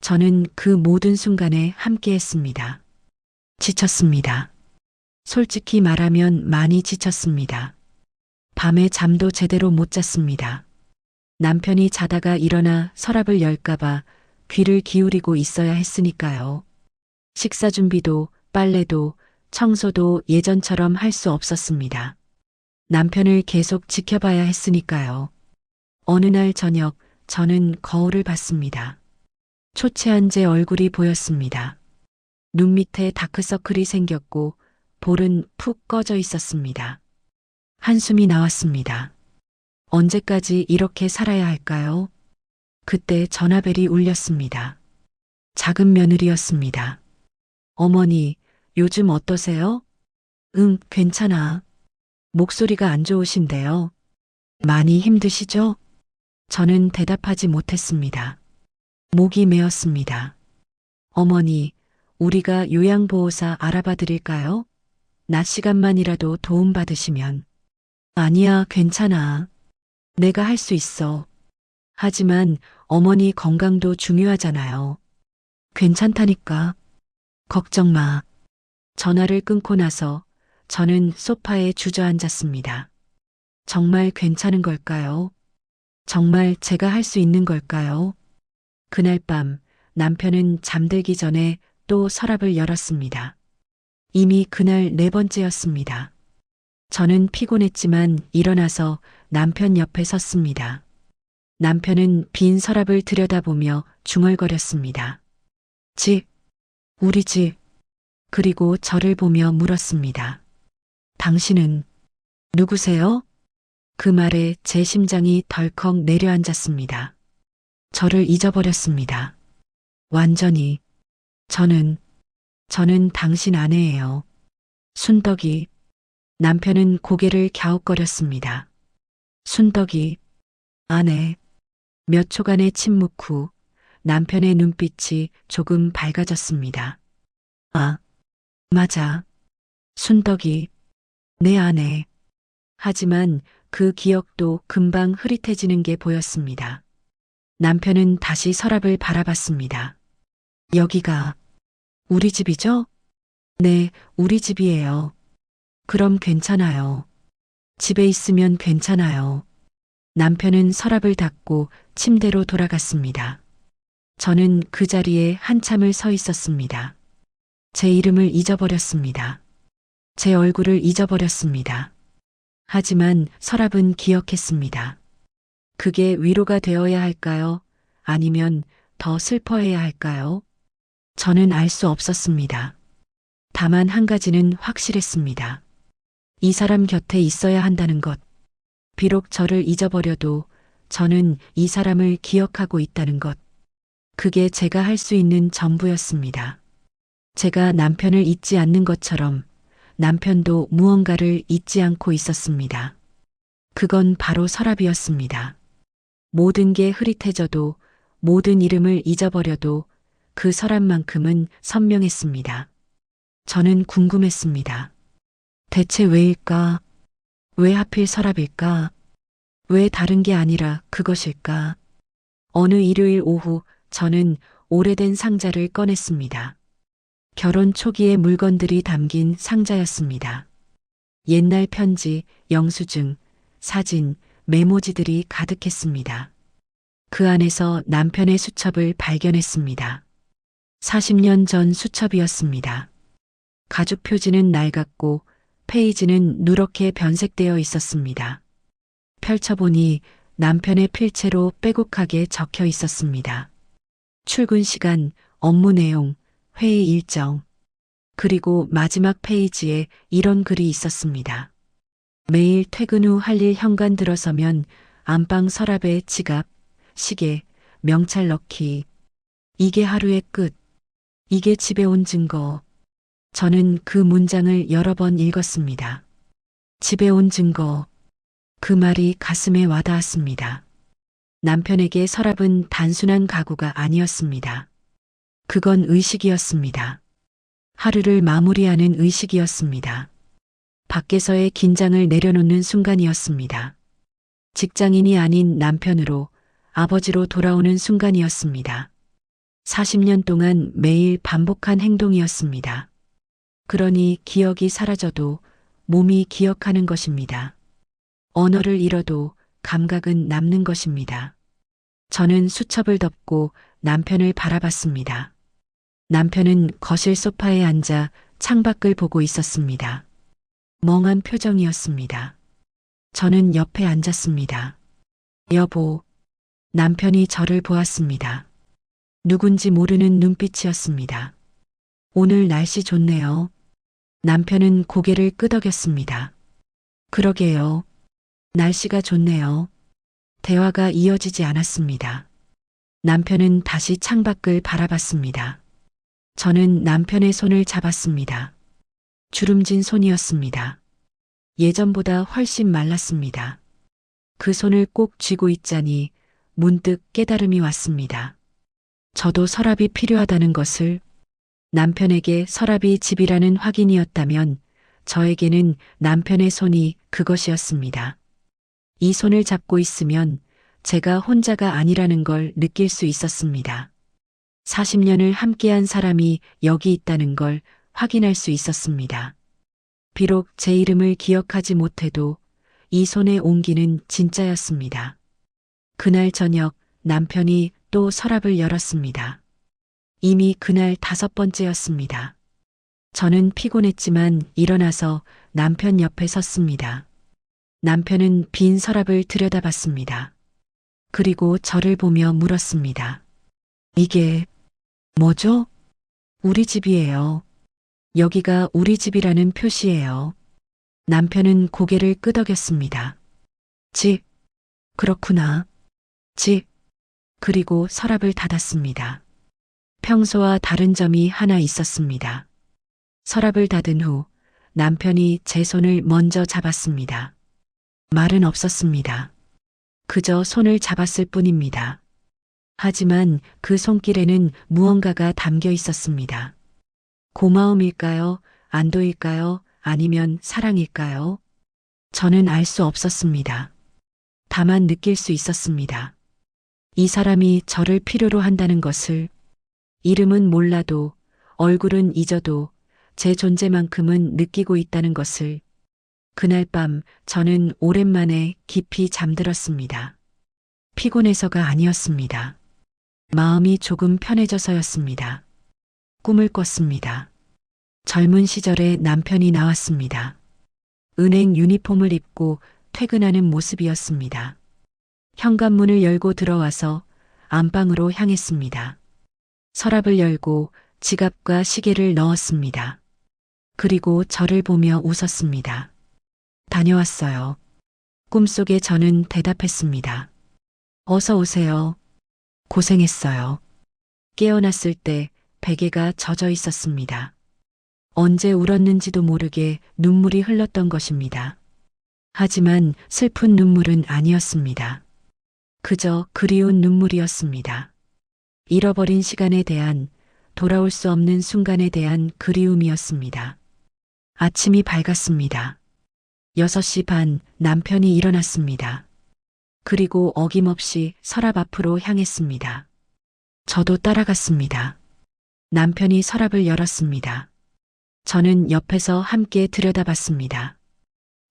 저는 그 모든 순간에 함께했습니다. 지쳤습니다. 솔직히 말하면 많이 지쳤습니다. 밤에 잠도 제대로 못 잤습니다. 남편이 자다가 일어나 서랍을 열까봐 귀를 기울이고 있어야 했으니까요. 식사 준비도, 빨래도, 청소도 예전처럼 할 수 없었습니다. 남편을 계속 지켜봐야 했으니까요. 어느 날 저녁, 저는 거울을 봤습니다. 초췌한 제 얼굴이 보였습니다. 눈 밑에 다크서클이 생겼고 볼은 푹 꺼져 있었습니다. 한숨이 나왔습니다. 언제까지 이렇게 살아야 할까요? 그때 전화벨이 울렸습니다. 작은 며느리였습니다. 어머니, 요즘 어떠세요? 응, 괜찮아. 목소리가 안 좋으신데요. 많이 힘드시죠? 저는 대답하지 못했습니다. 목이 메었습니다. 어머니, 우리가 요양보호사 알아봐 드릴까요? 낮 시간만이라도 도움받으시면. 아니야, 괜찮아. 내가 할 수 있어. 하지만 어머니 건강도 중요하잖아요. 괜찮다니까. 걱정 마. 전화를 끊고 나서 저는 소파에 주저앉았습니다. 정말 괜찮은 걸까요? 정말 제가 할 수 있는 걸까요? 그날 밤 남편은 잠들기 전에 또 서랍을 열었습니다. 이미 그날 네 번째였습니다. 저는 피곤했지만 일어나서 남편 옆에 섰습니다. 남편은 빈 서랍을 들여다보며 중얼거렸습니다. 집, 우리 집. 그리고 저를 보며 물었습니다. 당신은 누구세요? 그 말에 제 심장이 덜컥 내려앉았습니다. 저를 잊어버렸습니다. 완전히. 저는 당신 아내예요. 순덕이. 남편은 고개를 갸웃거렸습니다. 순덕이, 아내. 몇 초간의 침묵 후 남편의 눈빛이 조금 밝아졌습니다. 아, 맞아. 순덕이, 내 아내. 하지만 그 기억도 금방 흐릿해지는 게 보였습니다. 남편은 다시 서랍을 바라봤습니다. 여기가 우리 집이죠? 네, 우리 집이에요. 그럼 괜찮아요. 집에 있으면 괜찮아요. 남편은 서랍을 닫고 침대로 돌아갔습니다. 저는 그 자리에 한참을 서 있었습니다. 제 이름을 잊어버렸습니다. 제 얼굴을 잊어버렸습니다. 하지만 서랍은 기억했습니다. 그게 위로가 되어야 할까요? 아니면 더 슬퍼해야 할까요? 저는 알 수 없었습니다. 다만 한 가지는 확실했습니다. 이 사람 곁에 있어야 한다는 것. 비록 저를 잊어버려도 저는 이 사람을 기억하고 있다는 것. 그게 제가 할 수 있는 전부였습니다. 제가 남편을 잊지 않는 것처럼 남편도 무언가를 잊지 않고 있었습니다. 그건 바로 서랍이었습니다. 모든 게 흐릿해져도, 모든 이름을 잊어버려도 그 서랍만큼은 선명했습니다. 저는 궁금했습니다. 대체 왜일까? 왜 하필 서랍일까? 왜 다른 게 아니라 그것일까? 어느 일요일 오후 저는 오래된 상자를 꺼냈습니다. 결혼 초기의 물건들이 담긴 상자였습니다. 옛날 편지, 영수증, 사진, 메모지들이 가득했습니다. 그 안에서 남편의 수첩을 발견했습니다. 40년 전 수첩이었습니다. 가죽 표지는 낡았고 페이지는 누렇게 변색되어 있었습니다. 펼쳐보니 남편의 필체로 빼곡하게 적혀 있었습니다. 출근 시간, 업무 내용, 회의 일정, 그리고 마지막 페이지에 이런 글이 있었습니다. 매일 퇴근 후 할 일 현관 들어서면 안방 서랍에 지갑, 시계, 명찰 넣기. 이게 하루의 끝. 이게 집에 온 증거. 저는 그 문장을 여러 번 읽었습니다. 집에 온 증거. 그 말이 가슴에 와닿았습니다. 남편에게 서랍은 단순한 가구가 아니었습니다. 그건 의식이었습니다. 하루를 마무리하는 의식이었습니다. 밖에서의 긴장을 내려놓는 순간이었습니다. 직장인이 아닌 남편으로, 아버지로 돌아오는 순간이었습니다. 40년 동안 매일 반복한 행동이었습니다. 그러니 기억이 사라져도 몸이 기억하는 것입니다. 언어를 잃어도 감각은 남는 것입니다. 저는 수첩을 덮고 남편을 바라봤습니다. 남편은 거실 소파에 앉아 창밖을 보고 있었습니다. 멍한 표정이었습니다. 저는 옆에 앉았습니다. 여보, 남편이 저를 보았습니다. 누군지 모르는 눈빛이었습니다. 오늘 날씨 좋네요. 남편은 고개를 끄덕였습니다. 그러게요. 날씨가 좋네요. 대화가 이어지지 않았습니다. 남편은 다시 창밖을 바라봤습니다. 저는 남편의 손을 잡았습니다. 주름진 손이었습니다. 예전보다 훨씬 말랐습니다. 그 손을 꼭 쥐고 있자니 문득 깨달음이 왔습니다. 저도 서랍이 필요하다는 것을, 남편에게 서랍이 집이라는 확인이었다면 저에게는 남편의 손이 그것이었습니다. 이 손을 잡고 있으면 제가 혼자가 아니라는 걸 느낄 수 있었습니다. 40년을 함께한 사람이 여기 있다는 걸 확인할 수 있었습니다. 비록 제 이름을 기억하지 못해도 이 손의 온기는 진짜였습니다. 그날 저녁 남편이 또 서랍을 열었습니다. 이미 그날 5번째였습니다. 저는 피곤했지만 일어나서 남편 옆에 섰습니다. 남편은 빈 서랍을 들여다봤습니다. 그리고 저를 보며 물었습니다. 이게 뭐죠? 우리 집이에요. 여기가 우리 집이라는 표시예요. 남편은 고개를 끄덕였습니다. 집. 그렇구나. 집. 그리고 서랍을 닫았습니다. 평소와 다른 점이 하나 있었습니다. 서랍을 닫은 후 남편이 제 손을 먼저 잡았습니다. 말은 없었습니다. 그저 손을 잡았을 뿐입니다. 하지만 그 손길에는 무언가가 담겨 있었습니다. 고마움일까요? 안도일까요? 아니면 사랑일까요? 저는 알 수 없었습니다. 다만 느낄 수 있었습니다. 이 사람이 저를 필요로 한다는 것을, 이름은 몰라도, 얼굴은 잊어도 제 존재만큼은 느끼고 있다는 것을. 그날 밤 저는 오랜만에 깊이 잠들었습니다. 피곤해서가 아니었습니다. 마음이 조금 편해져서였습니다. 꿈을 꿨습니다. 젊은 시절에 남편이 나왔습니다. 은행 유니폼을 입고 퇴근하는 모습이었습니다. 현관문을 열고 들어와서 안방으로 향했습니다. 서랍을 열고 지갑과 시계를 넣었습니다. 그리고 저를 보며 웃었습니다. 다녀왔어요. 꿈속에 저는 대답했습니다. 어서 오세요. 고생했어요. 깨어났을 때 베개가 젖어 있었습니다. 언제 울었는지도 모르게 눈물이 흘렀던 것입니다. 하지만 슬픈 눈물은 아니었습니다. 그저 그리운 눈물이었습니다. 잃어버린 시간에 대한, 돌아올 수 없는 순간에 대한 그리움이었습니다. 아침이 밝았습니다. 6시 반 남편이 일어났습니다. 그리고 어김없이 서랍 앞으로 향했습니다. 저도 따라갔습니다. 남편이 서랍을 열었습니다. 저는 옆에서 함께 들여다봤습니다.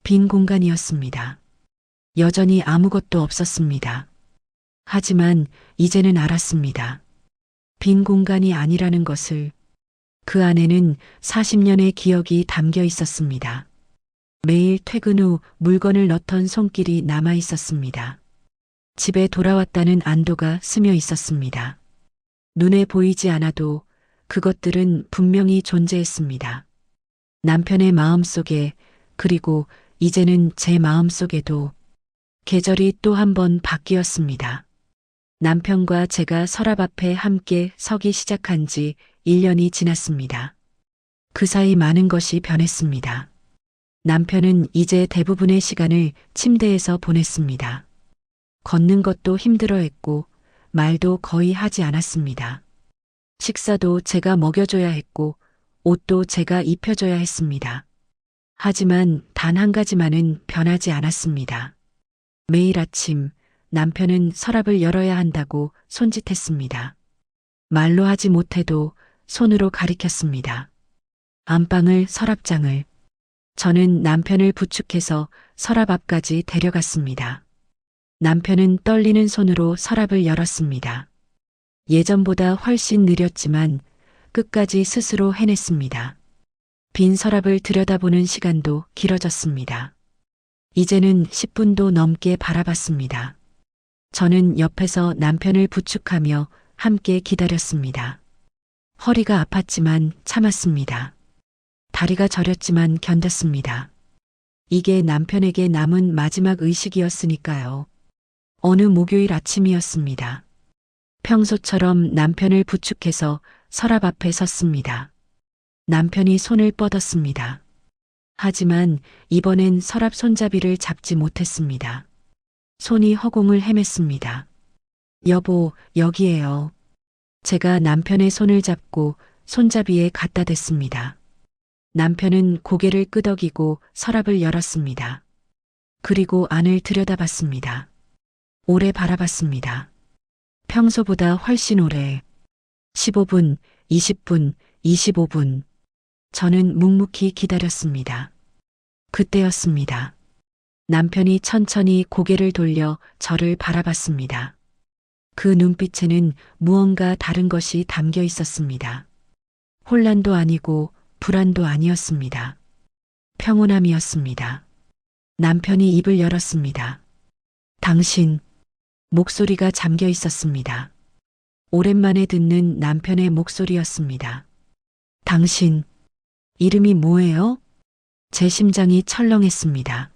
빈 공간이었습니다. 여전히 아무것도 없었습니다. 하지만 이제는 알았습니다. 빈 공간이 아니라는 것을. 그 안에는 40년의 기억이 담겨 있었습니다. 매일 퇴근 후 물건을 넣던 손길이 남아 있었습니다. 집에 돌아왔다는 안도가 스며 있었습니다. 눈에 보이지 않아도 그것들은 분명히 존재했습니다. 남편의 마음속에, 그리고 이제는 제 마음속에도 계절이 또 한 번 바뀌었습니다. 남편과 제가 서랍 앞에 함께 서기 시작한 지 1년이 지났습니다. 그 사이 많은 것이 변했습니다. 남편은 이제 대부분의 시간을 침대에서 보냈습니다. 걷는 것도 힘들어했고 말도 거의 하지 않았습니다. 식사도 제가 먹여줘야 했고 옷도 제가 입혀줘야 했습니다. 하지만 단 한 가지만은 변하지 않았습니다. 매일 아침 남편은 서랍을 열어야 한다고 손짓했습니다. 말로 하지 못해도 손으로 가리켰습니다. 안방을, 서랍장을. 저는 남편을 부축해서 서랍 앞까지 데려갔습니다. 남편은 떨리는 손으로 서랍을 열었습니다. 예전보다 훨씬 느렸지만 끝까지 스스로 해냈습니다. 빈 서랍을 들여다보는 시간도 길어졌습니다. 이제는 10분도 넘게 바라봤습니다. 저는 옆에서 남편을 부축하며 함께 기다렸습니다. 허리가 아팠지만 참았습니다. 다리가 저렸지만 견뎠습니다. 이게 남편에게 남은 마지막 의식이었으니까요. 어느 목요일 아침이었습니다. 평소처럼 남편을 부축해서 서랍 앞에 섰습니다. 남편이 손을 뻗었습니다. 하지만 이번엔 서랍 손잡이를 잡지 못했습니다. 손이 허공을 헤맸습니다. 여보, 여기에요. 제가 남편의 손을 잡고 손잡이에 갖다 댔습니다. 남편은 고개를 끄덕이고 서랍을 열었습니다. 그리고 안을 들여다봤습니다. 오래 바라봤습니다. 평소보다 훨씬 오래. 15분, 20분, 25분. 저는 묵묵히 기다렸습니다. 그때였습니다. 남편이 천천히 고개를 돌려 저를 바라봤습니다. 그 눈빛에는 무언가 다른 것이 담겨 있었습니다. 혼란도 아니고 불안도 아니었습니다. 평온함이었습니다. 남편이 입을 열었습니다. 당신, 목소리가 잠겨 있었습니다. 오랜만에 듣는 남편의 목소리였습니다. 당신, 이름이 뭐예요? 제 심장이 철렁했습니다.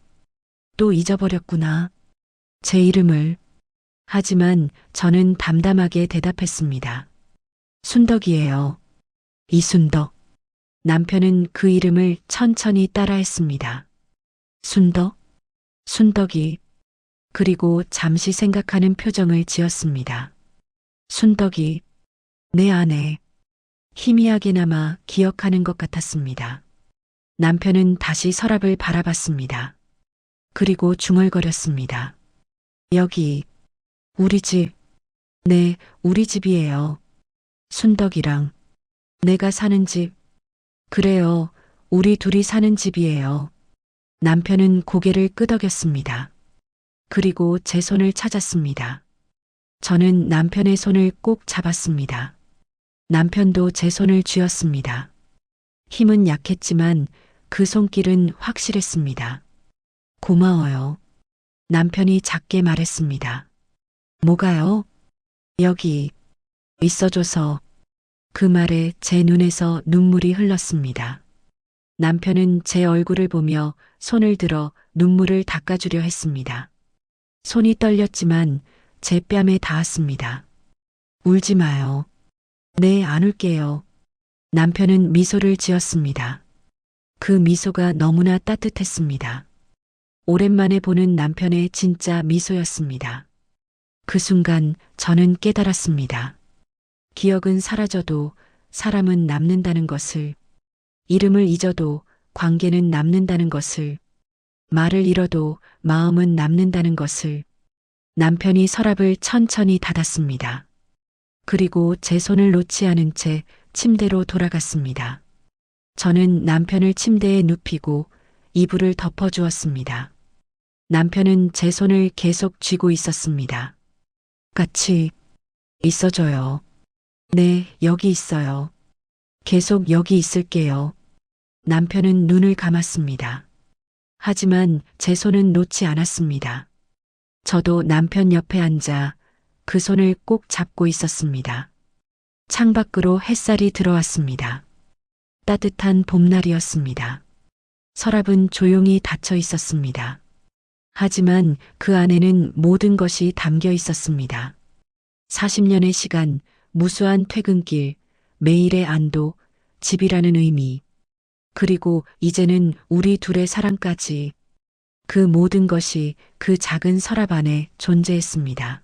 또 잊어버렸구나. 제 이름을. 하지만 저는 담담하게 대답했습니다. 순덕이에요. 이순덕. 남편은 그 이름을 천천히 따라했습니다. 순덕? 순덕이. 그리고 잠시 생각하는 표정을 지었습니다. 순덕이. 내 안에. 희미하게나마 기억하는 것 같았습니다. 남편은 다시 서랍을 바라봤습니다. 그리고 중얼거렸습니다. 여기, 우리 집. 네, 우리 집이에요. 순덕이랑 내가 사는 집. 그래요, 우리 둘이 사는 집이에요. 남편은 고개를 끄덕였습니다. 그리고 제 손을 찾았습니다. 저는 남편의 손을 꼭 잡았습니다. 남편도 제 손을 쥐었습니다. 힘은 약했지만 그 손길은 확실했습니다. 고마워요. 남편이 작게 말했습니다. 뭐가요? 여기 있어줘서. 그 말에 제 눈에서 눈물이 흘렀습니다. 남편은 제 얼굴을 보며 손을 들어 눈물을 닦아주려 했습니다. 손이 떨렸지만 제 뺨에 닿았습니다. 울지 마요. 네, 안 울게요. 남편은 미소를 지었습니다. 그 미소가 너무나 따뜻했습니다. 오랜만에 보는 남편의 진짜 미소였습니다. 그 순간 저는 깨달았습니다. 기억은 사라져도 사람은 남는다는 것을. 이름을 잊어도 관계는 남는다는 것을, 말을 잃어도 마음은 남는다는 것을. 남편이 서랍을 천천히 닫았습니다. 그리고 제 손을 놓지 않은 채 침대로 돌아갔습니다. 저는 남편을 침대에 눕히고 이불을 덮어주었습니다. 남편은 제 손을 계속 쥐고 있었습니다. 같이 있어줘요. 네, 여기 있어요. 계속 여기 있을게요. 남편은 눈을 감았습니다. 하지만 제 손은 놓지 않았습니다. 저도 남편 옆에 앉아 그 손을 꼭 잡고 있었습니다. 창밖으로 햇살이 들어왔습니다. 따뜻한 봄날이었습니다. 서랍은 조용히 닫혀 있었습니다. 하지만 그 안에는 모든 것이 담겨 있었습니다. 40년의 시간, 무수한 퇴근길, 매일의 안도, 집이라는 의미, 그리고 이제는 우리 둘의 사랑까지. 그 모든 것이 그 작은 서랍 안에 존재했습니다.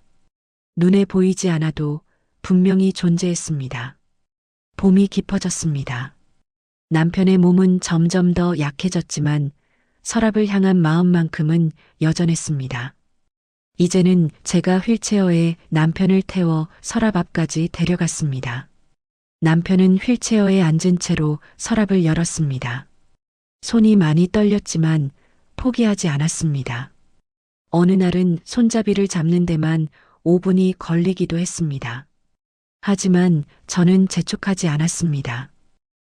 눈에 보이지 않아도 분명히 존재했습니다. 봄이 깊어졌습니다. 남편의 몸은 점점 더 약해졌지만 서랍을 향한 마음만큼은 여전했습니다. 이제는 제가 휠체어에 남편을 태워 서랍 앞까지 데려갔습니다. 남편은 휠체어에 앉은 채로 서랍을 열었습니다. 손이 많이 떨렸지만 포기하지 않았습니다. 어느 날은 손잡이를 잡는 데만 5분이 걸리기도 했습니다. 하지만 저는 재촉하지 않았습니다.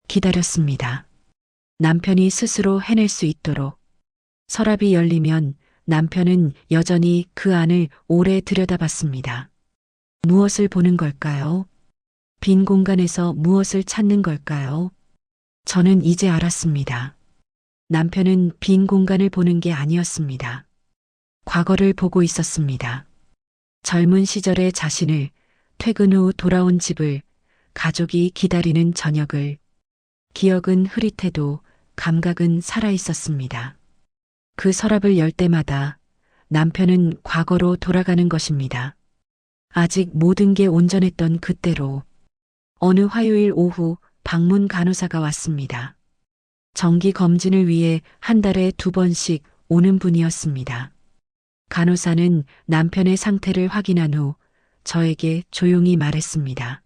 기다렸습니다. 남편이 스스로 해낼 수 있도록. 서랍이 열리면 남편은 여전히 그 안을 오래 들여다봤습니다. 무엇을 보는 걸까요? 빈 공간에서 무엇을 찾는 걸까요? 저는 이제 알았습니다. 남편은 빈 공간을 보는 게 아니었습니다. 과거를 보고 있었습니다. 젊은 시절의 자신을, 퇴근 후 돌아온 집을, 가족이 기다리는 저녁을. 기억은 흐릿해도 감각은 살아 있었습니다. 그 서랍을 열 때마다 남편은 과거로 돌아가는 것입니다. 아직 모든 게 온전했던 그때로. 어느 화요일 오후 방문 간호사가 왔습니다. 정기 검진을 위해 한 달에 2번씩 오는 분이었습니다. 간호사는 남편의 상태를 확인한 후 저에게 조용히 말했습니다.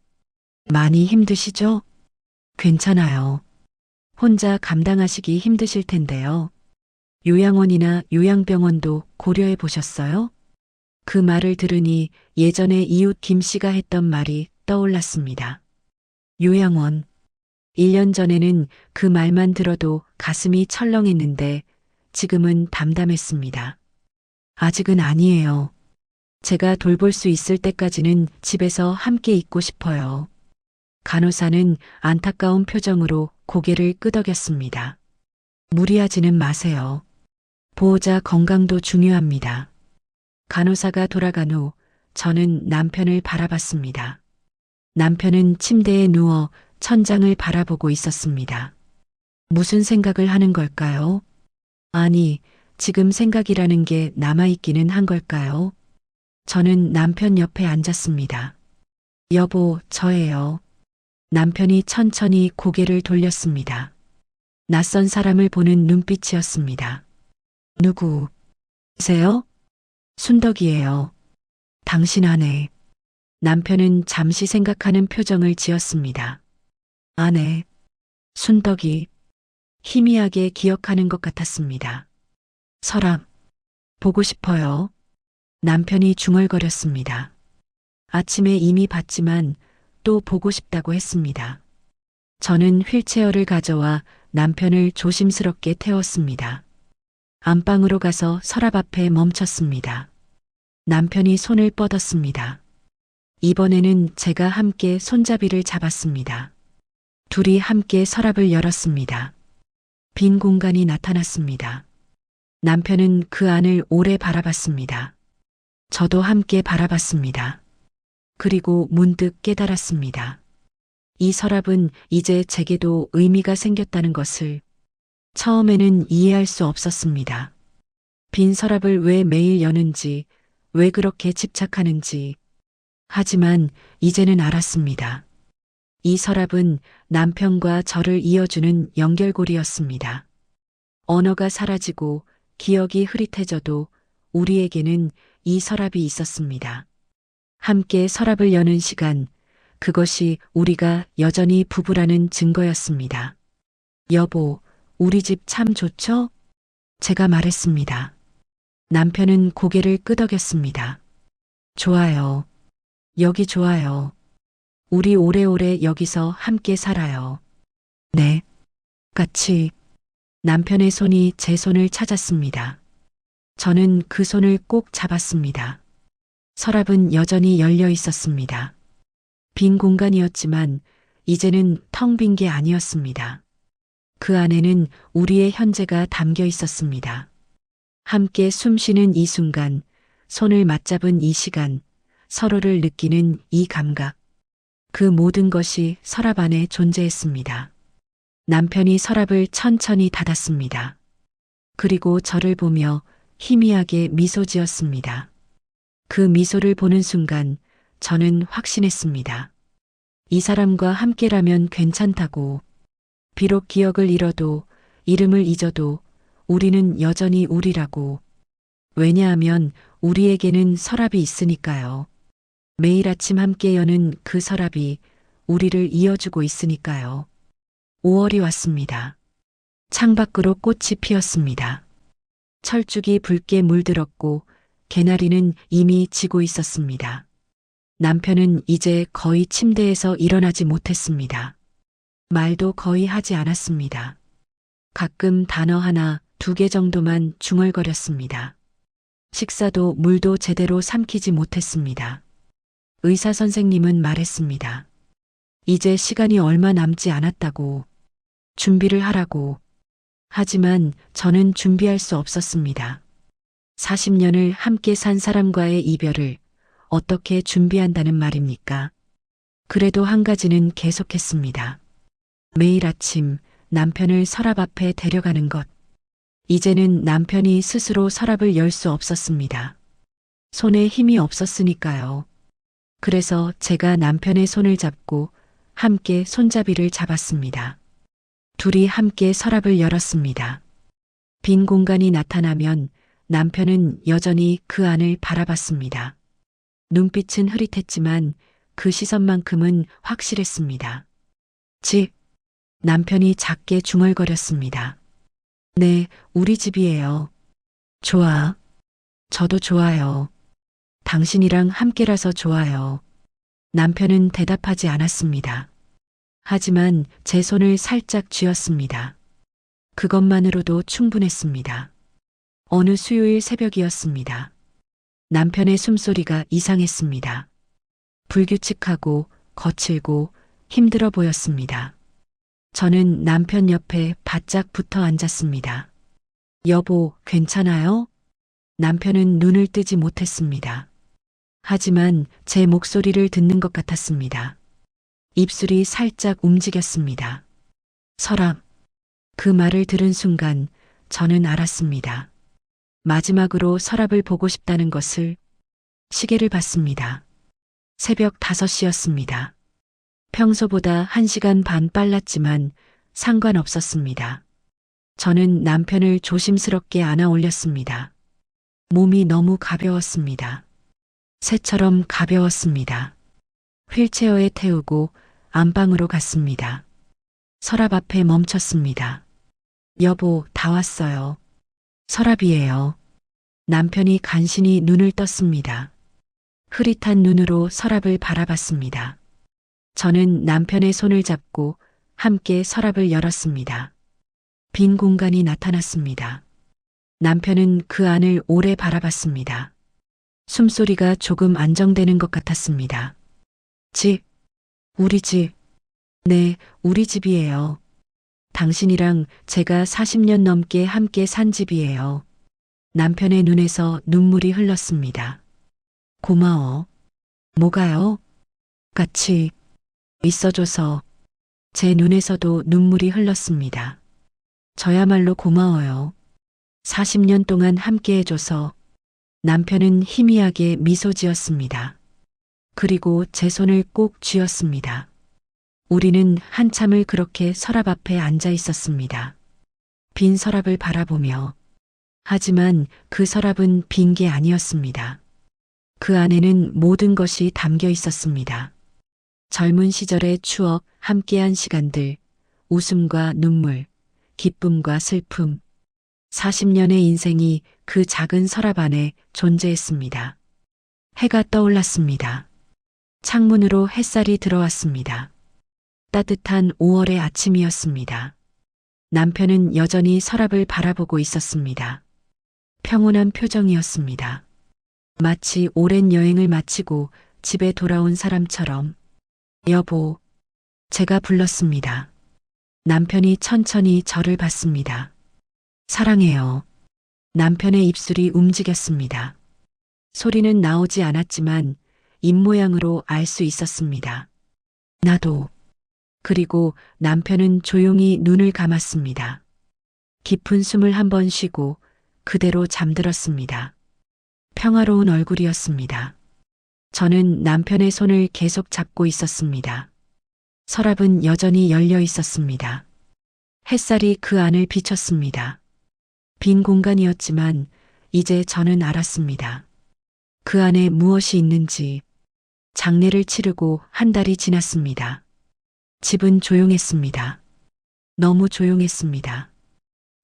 많이 힘드시죠? 괜찮아요. 혼자 감당하시기 힘드실 텐데요. 요양원이나 요양병원도 고려해 보셨어요? 그 말을 들으니 예전에 이웃 김 씨가 했던 말이 떠올랐습니다. 요양원. 1년 전에는 그 말만 들어도 가슴이 철렁했는데 지금은 담담했습니다. 아직은 아니에요. 제가 돌볼 수 있을 때까지는 집에서 함께 있고 싶어요. 간호사는 안타까운 표정으로 고개를 끄덕였습니다. 무리하지는 마세요. 보호자 건강도 중요합니다. 간호사가 돌아간 후 저는 남편을 바라봤습니다. 남편은 침대에 누워 천장을 바라보고 있었습니다. 무슨 생각을 하는 걸까요? 아니, 지금 생각이라는 게 남아있기는 한 걸까요? 저는 남편 옆에 앉았습니다. 여보, 저예요. 남편이 천천히 고개를 돌렸습니다. 낯선 사람을 보는 눈빛이었습니다. 누구세요? 순덕이에요. 당신 아내. 남편은 잠시 생각하는 표정을 지었습니다. 아내. 순덕이. 희미하게 기억하는 것 같았습니다. 서랍. 보고 싶어요. 남편이 중얼거렸습니다. 아침에 이미 봤지만 또 보고 싶다고 했습니다. 저는 휠체어를 가져와 남편을 조심스럽게 태웠습니다. 안방으로 가서 서랍 앞에 멈췄습니다. 남편이 손을 뻗었습니다. 이번에는 제가 함께 손잡이를 잡았습니다. 둘이 함께 서랍을 열었습니다. 빈 공간이 나타났습니다. 남편은 그 안을 오래 바라봤습니다. 저도 함께 바라봤습니다. 그리고 문득 깨달았습니다. 이 서랍은 이제 제게도 의미가 생겼다는 것을. 처음에는 이해할 수 없었습니다. 빈 서랍을 왜 매일 여는지, 왜 그렇게 집착하는지. 하지만 이제는 알았습니다. 이 서랍은 남편과 저를 이어주는 연결고리였습니다. 언어가 사라지고 기억이 흐릿해져도 우리에게는 이 서랍이 있었습니다. 함께 서랍을 여는 시간, 그것이 우리가 여전히 부부라는 증거였습니다. 여보, 우리 집 참 좋죠? 제가 말했습니다. 남편은 고개를 끄덕였습니다. 좋아요. 여기 좋아요. 우리 오래오래 여기서 함께 살아요. 네. 같이. 남편의 손이 제 손을 찾았습니다. 저는 그 손을 꼭 잡았습니다. 서랍은 여전히 열려 있었습니다. 빈 공간이었지만 이제는 텅 빈 게 아니었습니다. 그 안에는 우리의 현재가 담겨 있었습니다. 함께 숨 쉬는 이 순간, 손을 맞잡은 이 시간, 서로를 느끼는 이 감각. 그 모든 것이 서랍 안에 존재했습니다. 남편이 서랍을 천천히 닫았습니다. 그리고 저를 보며 희미하게 미소 지었습니다. 그 미소를 보는 순간 저는 확신했습니다. 이 사람과 함께라면 괜찮다고. 비록 기억을 잃어도 이름을 잊어도 우리는 여전히 우리라고. 왜냐하면 우리에게는 서랍이 있으니까요. 매일 아침 함께 여는 그 서랍이 우리를 이어주고 있으니까요. 5월이 왔습니다. 창밖으로 꽃이 피었습니다. 철쭉이 붉게 물들었고 개나리는 이미 지고 있었습니다. 남편은 이제 거의 침대에서 일어나지 못했습니다. 말도 거의 하지 않았습니다. 가끔 단어 하나, 두 개 정도만 중얼거렸습니다. 식사도 물도 제대로 삼키지 못했습니다. 의사 선생님은 말했습니다. 이제 시간이 얼마 남지 않았다고. 준비를 하라고. 하지만 저는 준비할 수 없었습니다. 40년을 함께 산 사람과의 이별을 어떻게 준비한다는 말입니까? 그래도 한 가지는 계속했습니다. 매일 아침 남편을 서랍 앞에 데려가는 것. 이제는 남편이 스스로 서랍을 열 수 없었습니다. 손에 힘이 없었으니까요. 그래서 제가 남편의 손을 잡고 함께 손잡이를 잡았습니다. 둘이 함께 서랍을 열었습니다. 빈 공간이 나타나면 남편은 여전히 그 안을 바라봤습니다. 눈빛은 흐릿했지만 그 시선만큼은 확실했습니다. 집. 남편이 작게 중얼거렸습니다. 네, 우리 집이에요. 좋아. 저도 좋아요. 당신이랑 함께라서 좋아요. 남편은 대답하지 않았습니다. 하지만 제 손을 살짝 쥐었습니다. 그것만으로도 충분했습니다. 어느 수요일 새벽이었습니다. 남편의 숨소리가 이상했습니다. 불규칙하고 거칠고 힘들어 보였습니다. 저는 남편 옆에 바짝 붙어 앉았습니다. 여보, 괜찮아요? 남편은 눈을 뜨지 못했습니다. 하지만 제 목소리를 듣는 것 같았습니다. 입술이 살짝 움직였습니다. 서랍. 그 말을 들은 순간 저는 알았습니다. 마지막으로 서랍을 보고 싶다는 것을. 시계를 봤습니다. 새벽 5시였습니다. 평소보다 1시간 반 빨랐지만 상관없었습니다. 저는 남편을 조심스럽게 안아 올렸습니다. 몸이 너무 가벼웠습니다. 새처럼 가벼웠습니다. 휠체어에 태우고 안방으로 갔습니다. 서랍 앞에 멈췄습니다. 여보, 다 왔어요. 서랍이에요. 남편이 간신히 눈을 떴습니다. 흐릿한 눈으로 서랍을 바라봤습니다. 저는 남편의 손을 잡고 함께 서랍을 열었습니다. 빈 공간이 나타났습니다. 남편은 그 안을 오래 바라봤습니다. 숨소리가 조금 안정되는 것 같았습니다. 집. 우리 집. 네, 우리 집이에요. 당신이랑 제가 40년 넘게 함께 산 집이에요. 남편의 눈에서 눈물이 흘렀습니다. 고마워. 뭐가요? 같이 있어줘서. 제 눈에서도 눈물이 흘렀습니다. 저야말로 고마워요. 40년 동안 함께 해줘서. 남편은 희미하게 미소 지었습니다. 그리고 제 손을 꼭 쥐었습니다. 우리는 한참을 그렇게 서랍 앞에 앉아 있었습니다. 빈 서랍을 바라보며. 하지만 그 서랍은 빈 게 아니었습니다. 그 안에는 모든 것이 담겨 있었습니다. 젊은 시절의 추억, 함께한 시간들, 웃음과 눈물, 기쁨과 슬픔. 40년의 인생이 그 작은 서랍 안에 존재했습니다. 해가 떠올랐습니다. 창문으로 햇살이 들어왔습니다. 따뜻한 5월의 아침이었습니다. 남편은 여전히 서랍을 바라보고 있었습니다. 평온한 표정이었습니다. 마치 오랜 여행을 마치고 집에 돌아온 사람처럼. 여보, 제가 불렀습니다. 남편이 천천히 저를 봤습니다. 사랑해요. 남편의 입술이 움직였습니다. 소리는 나오지 않았지만 입모양으로 알 수 있었습니다. 나도. 그리고 남편은 조용히 눈을 감았습니다. 깊은 숨을 한 번 쉬고 그대로 잠들었습니다. 평화로운 얼굴이었습니다. 저는 남편의 손을 계속 잡고 있었습니다. 서랍은 여전히 열려 있었습니다. 햇살이 그 안을 비췄습니다. 빈 공간이었지만 이제 저는 알았습니다. 그 안에 무엇이 있는지. 장례를 치르고 한 달이 지났습니다. 집은 조용했습니다. 너무 조용했습니다.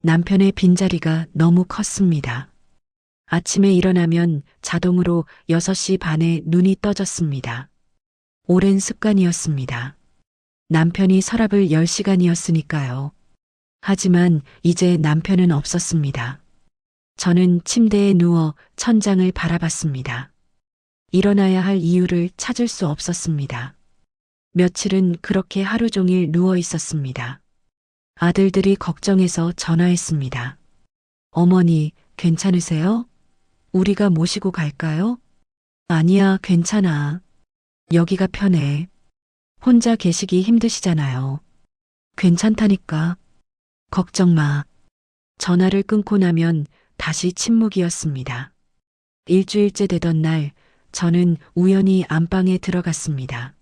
남편의 빈자리가 너무 컸습니다. 아침에 일어나면 자동으로 6시 반에 눈이 떠졌습니다. 오랜 습관이었습니다. 남편이 서랍을 열 시간이었으니까요. 하지만 이제 남편은 없었습니다. 저는 침대에 누워 천장을 바라봤습니다. 일어나야 할 이유를 찾을 수 없었습니다. 며칠은 그렇게 하루 종일 누워 있었습니다. 아들들이 걱정해서 전화했습니다. 어머니, 괜찮으세요? 우리가 모시고 갈까요? 아니야, 괜찮아. 여기가 편해. 혼자 계시기 힘드시잖아요. 괜찮다니까. 걱정 마. 전화를 끊고 나면 다시 침묵이었습니다. 일주일째 되던 날, 저는 우연히 안방에 들어갔습니다.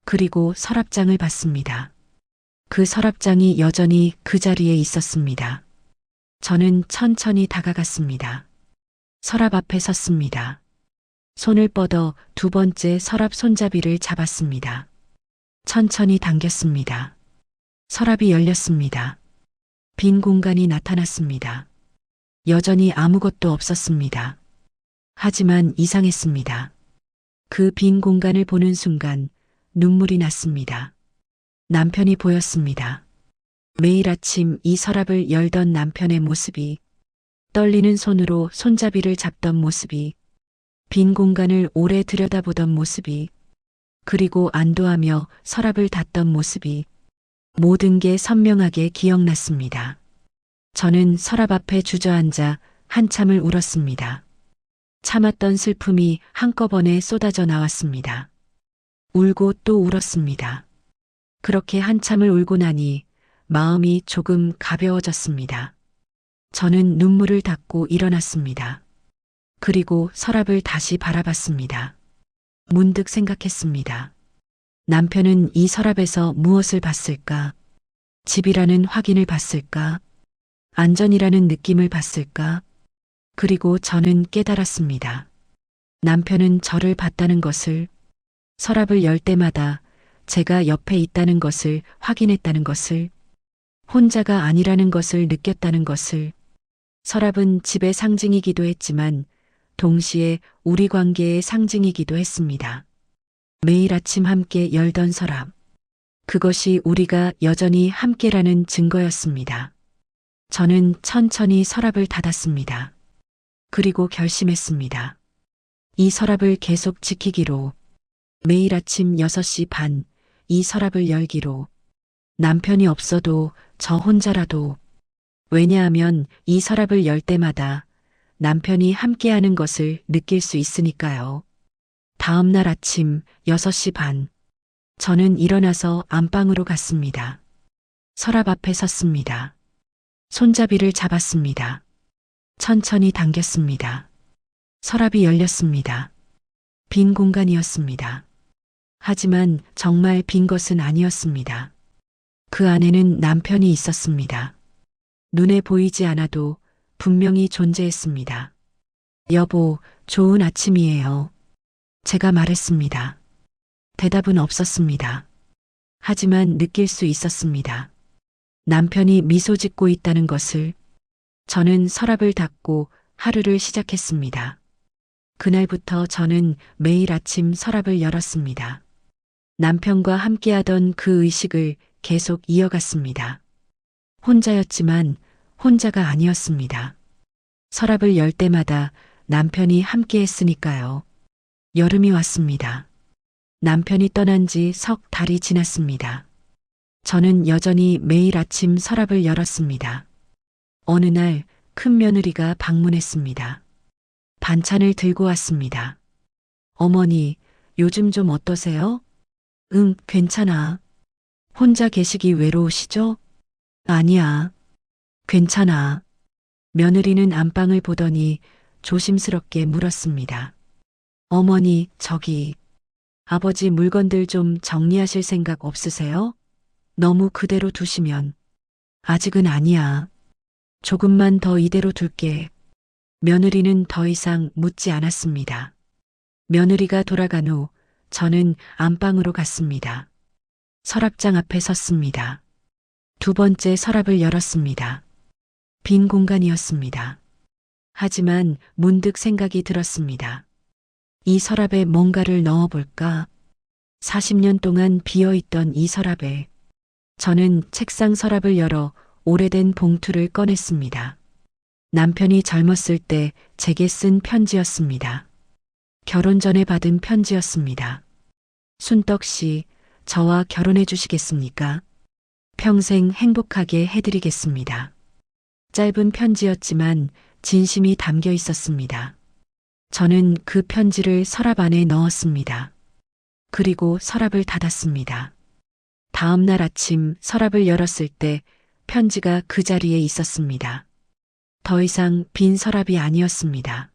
그리고 서랍장을 봤습니다. 그 서랍장이 여전히 그 자리에 있었습니다. 저는 천천히 다가갔습니다. 서랍 앞에 섰습니다. 손을 뻗어 두 번째 서랍 손잡이를 잡았습니다. 천천히 당겼습니다. 서랍이 열렸습니다. 빈 공간이 나타났습니다. 여전히 아무것도 없었습니다. 하지만 이상했습니다. 그 빈 공간을 보는 순간 눈물이 났습니다. 남편이 보였습니다. 매일 아침 이 서랍을 열던 남편의 모습이, 떨리는 손으로 손잡이를 잡던 모습이, 빈 공간을 오래 들여다보던 모습이, 그리고 안도하며 서랍을 닫던 모습이, 모든 게 선명하게 기억났습니다. 저는 서랍 앞에 주저앉아 한참을 울었습니다. 참았던 슬픔이 한꺼번에 쏟아져 나왔습니다. 울고 또 울었습니다. 그렇게 한참을 울고 나니 마음이 조금 가벼워졌습니다. 저는 눈물을 닦고 일어났습니다. 그리고 서랍을 다시 바라봤습니다. 문득 생각했습니다. 남편은 이 서랍에서 무엇을 봤을까? 집이라는 확인을 봤을까? 안전이라는 느낌을 봤을까? 그리고 저는 깨달았습니다. 남편은 저를 봤다는 것을, 서랍을 열 때마다 제가 옆에 있다는 것을 확인했다는 것을, 혼자가 아니라는 것을 느꼈다는 것을. 서랍은 집의 상징이기도 했지만 동시에 우리 관계의 상징이기도 했습니다. 매일 아침 함께 열던 서랍. 그것이 우리가 여전히 함께라는 증거였습니다. 저는 천천히 서랍을 닫았습니다. 그리고 결심했습니다. 이 서랍을 계속 지키기로. 매일 아침 6시 반, 이 서랍을 열기로. 남편이 없어도 저 혼자라도. 왜냐하면 이 서랍을 열 때마다 남편이 함께하는 것을 느낄 수 있으니까요. 다음 날 아침 6시 반, 저는 일어나서 안방으로 갔습니다. 서랍 앞에 섰습니다. 손잡이를 잡았습니다. 천천히 당겼습니다. 서랍이 열렸습니다. 빈 공간이었습니다. 하지만 정말 빈 것은 아니었습니다. 그 안에는 남편이 있었습니다. 눈에 보이지 않아도 분명히 존재했습니다. 여보, 좋은 아침이에요. 제가 말했습니다. 대답은 없었습니다. 하지만 느낄 수 있었습니다. 남편이 미소 짓고 있다는 것을. 저는 서랍을 닫고 하루를 시작했습니다. 그날부터 저는 매일 아침 서랍을 열었습니다. 남편과 함께하던 그 의식을 계속 이어갔습니다. 혼자였지만 혼자가 아니었습니다. 서랍을 열 때마다 남편이 함께했으니까요. 여름이 왔습니다. 남편이 떠난 지 석 달이 지났습니다. 저는 여전히 매일 아침 서랍을 열었습니다. 어느 날 큰 며느리가 방문했습니다. 반찬을 들고 왔습니다. 어머니, 요즘 좀 어떠세요? 응, 괜찮아. 혼자 계시기 외로우시죠? 아니야. 괜찮아. 며느리는 안방을 보더니 조심스럽게 물었습니다. 어머니, 저기, 아버지 물건들 좀 정리하실 생각 없으세요? 너무 그대로 두시면. 아직은 아니야. 조금만 더 이대로 둘게. 며느리는 더 이상 묻지 않았습니다. 며느리가 돌아간 후 저는 안방으로 갔습니다. 서랍장 앞에 섰습니다. 두 번째 서랍을 열었습니다. 빈 공간이었습니다. 하지만 문득 생각이 들었습니다. 이 서랍에 뭔가를 넣어볼까? 40년 동안 비어있던 이 서랍에 저는 책상 서랍을 열어 오래된 봉투를 꺼냈습니다. 남편이 젊었을 때 제게 쓴 편지였습니다. 결혼 전에 받은 편지였습니다. 순떡 씨, 저와 결혼해 주시겠습니까? 평생 행복하게 해드리겠습니다. 짧은 편지였지만 진심이 담겨 있었습니다. 저는 그 편지를 서랍 안에 넣었습니다. 그리고 서랍을 닫았습니다. 다음 날 아침 서랍을 열었을 때 편지가 그 자리에 있었습니다. 더 이상 빈 서랍이 아니었습니다.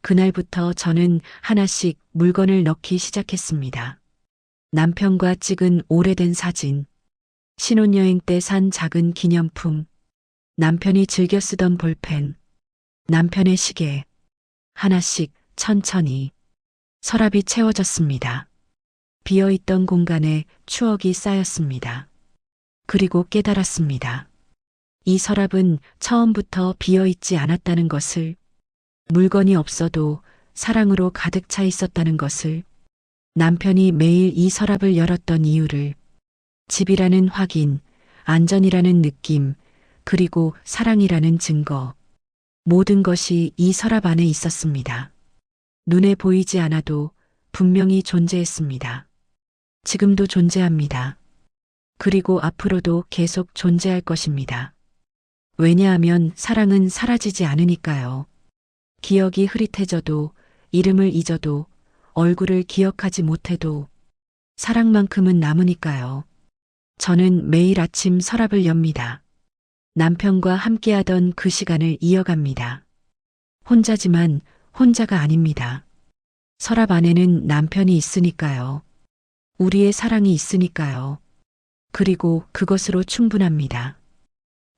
그날부터 저는 하나씩 물건을 넣기 시작했습니다. 남편과 찍은 오래된 사진, 신혼여행 때 산 작은 기념품, 남편이 즐겨 쓰던 볼펜, 남편의 시계, 하나씩 천천히 서랍이 채워졌습니다. 비어있던 공간에 추억이 쌓였습니다. 그리고 깨달았습니다. 이 서랍은 처음부터 비어있지 않았다는 것을, 물건이 없어도 사랑으로 가득 차 있었다는 것을, 남편이 매일 이 서랍을 열었던 이유를, 집이라는 확인, 안전이라는 느낌, 그리고 사랑이라는 증거, 모든 것이 이 서랍 안에 있었습니다. 눈에 보이지 않아도 분명히 존재했습니다. 지금도 존재합니다. 그리고 앞으로도 계속 존재할 것입니다. 왜냐하면 사랑은 사라지지 않으니까요. 기억이 흐릿해져도, 이름을 잊어도, 얼굴을 기억하지 못해도 사랑만큼은 남으니까요. 저는 매일 아침 서랍을 엽니다. 남편과 함께하던 그 시간을 이어갑니다. 혼자지만 혼자가 아닙니다. 서랍 안에는 남편이 있으니까요. 우리의 사랑이 있으니까요. 그리고 그것으로 충분합니다.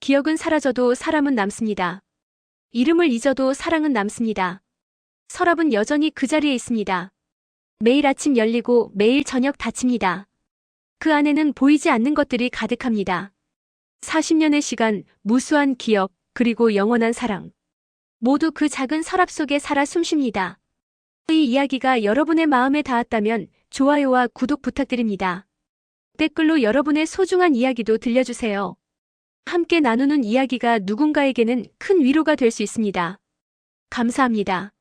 기억은 사라져도 사람은 남습니다. 이름을 잊어도 사랑은 남습니다. 서랍은 여전히 그 자리에 있습니다. 매일 아침 열리고 매일 저녁 닫힙니다. 그 안에는 보이지 않는 것들이 가득합니다. 40년의 시간, 무수한 기억, 그리고 영원한 사랑. 모두 그 작은 서랍 속에 살아 숨쉽니다. 이 이야기가 여러분의 마음에 닿았다면 좋아요와 구독 부탁드립니다. 댓글로 여러분의 소중한 이야기도 들려주세요. 함께 나누는 이야기가 누군가에게는 큰 위로가 될 수 있습니다. 감사합니다.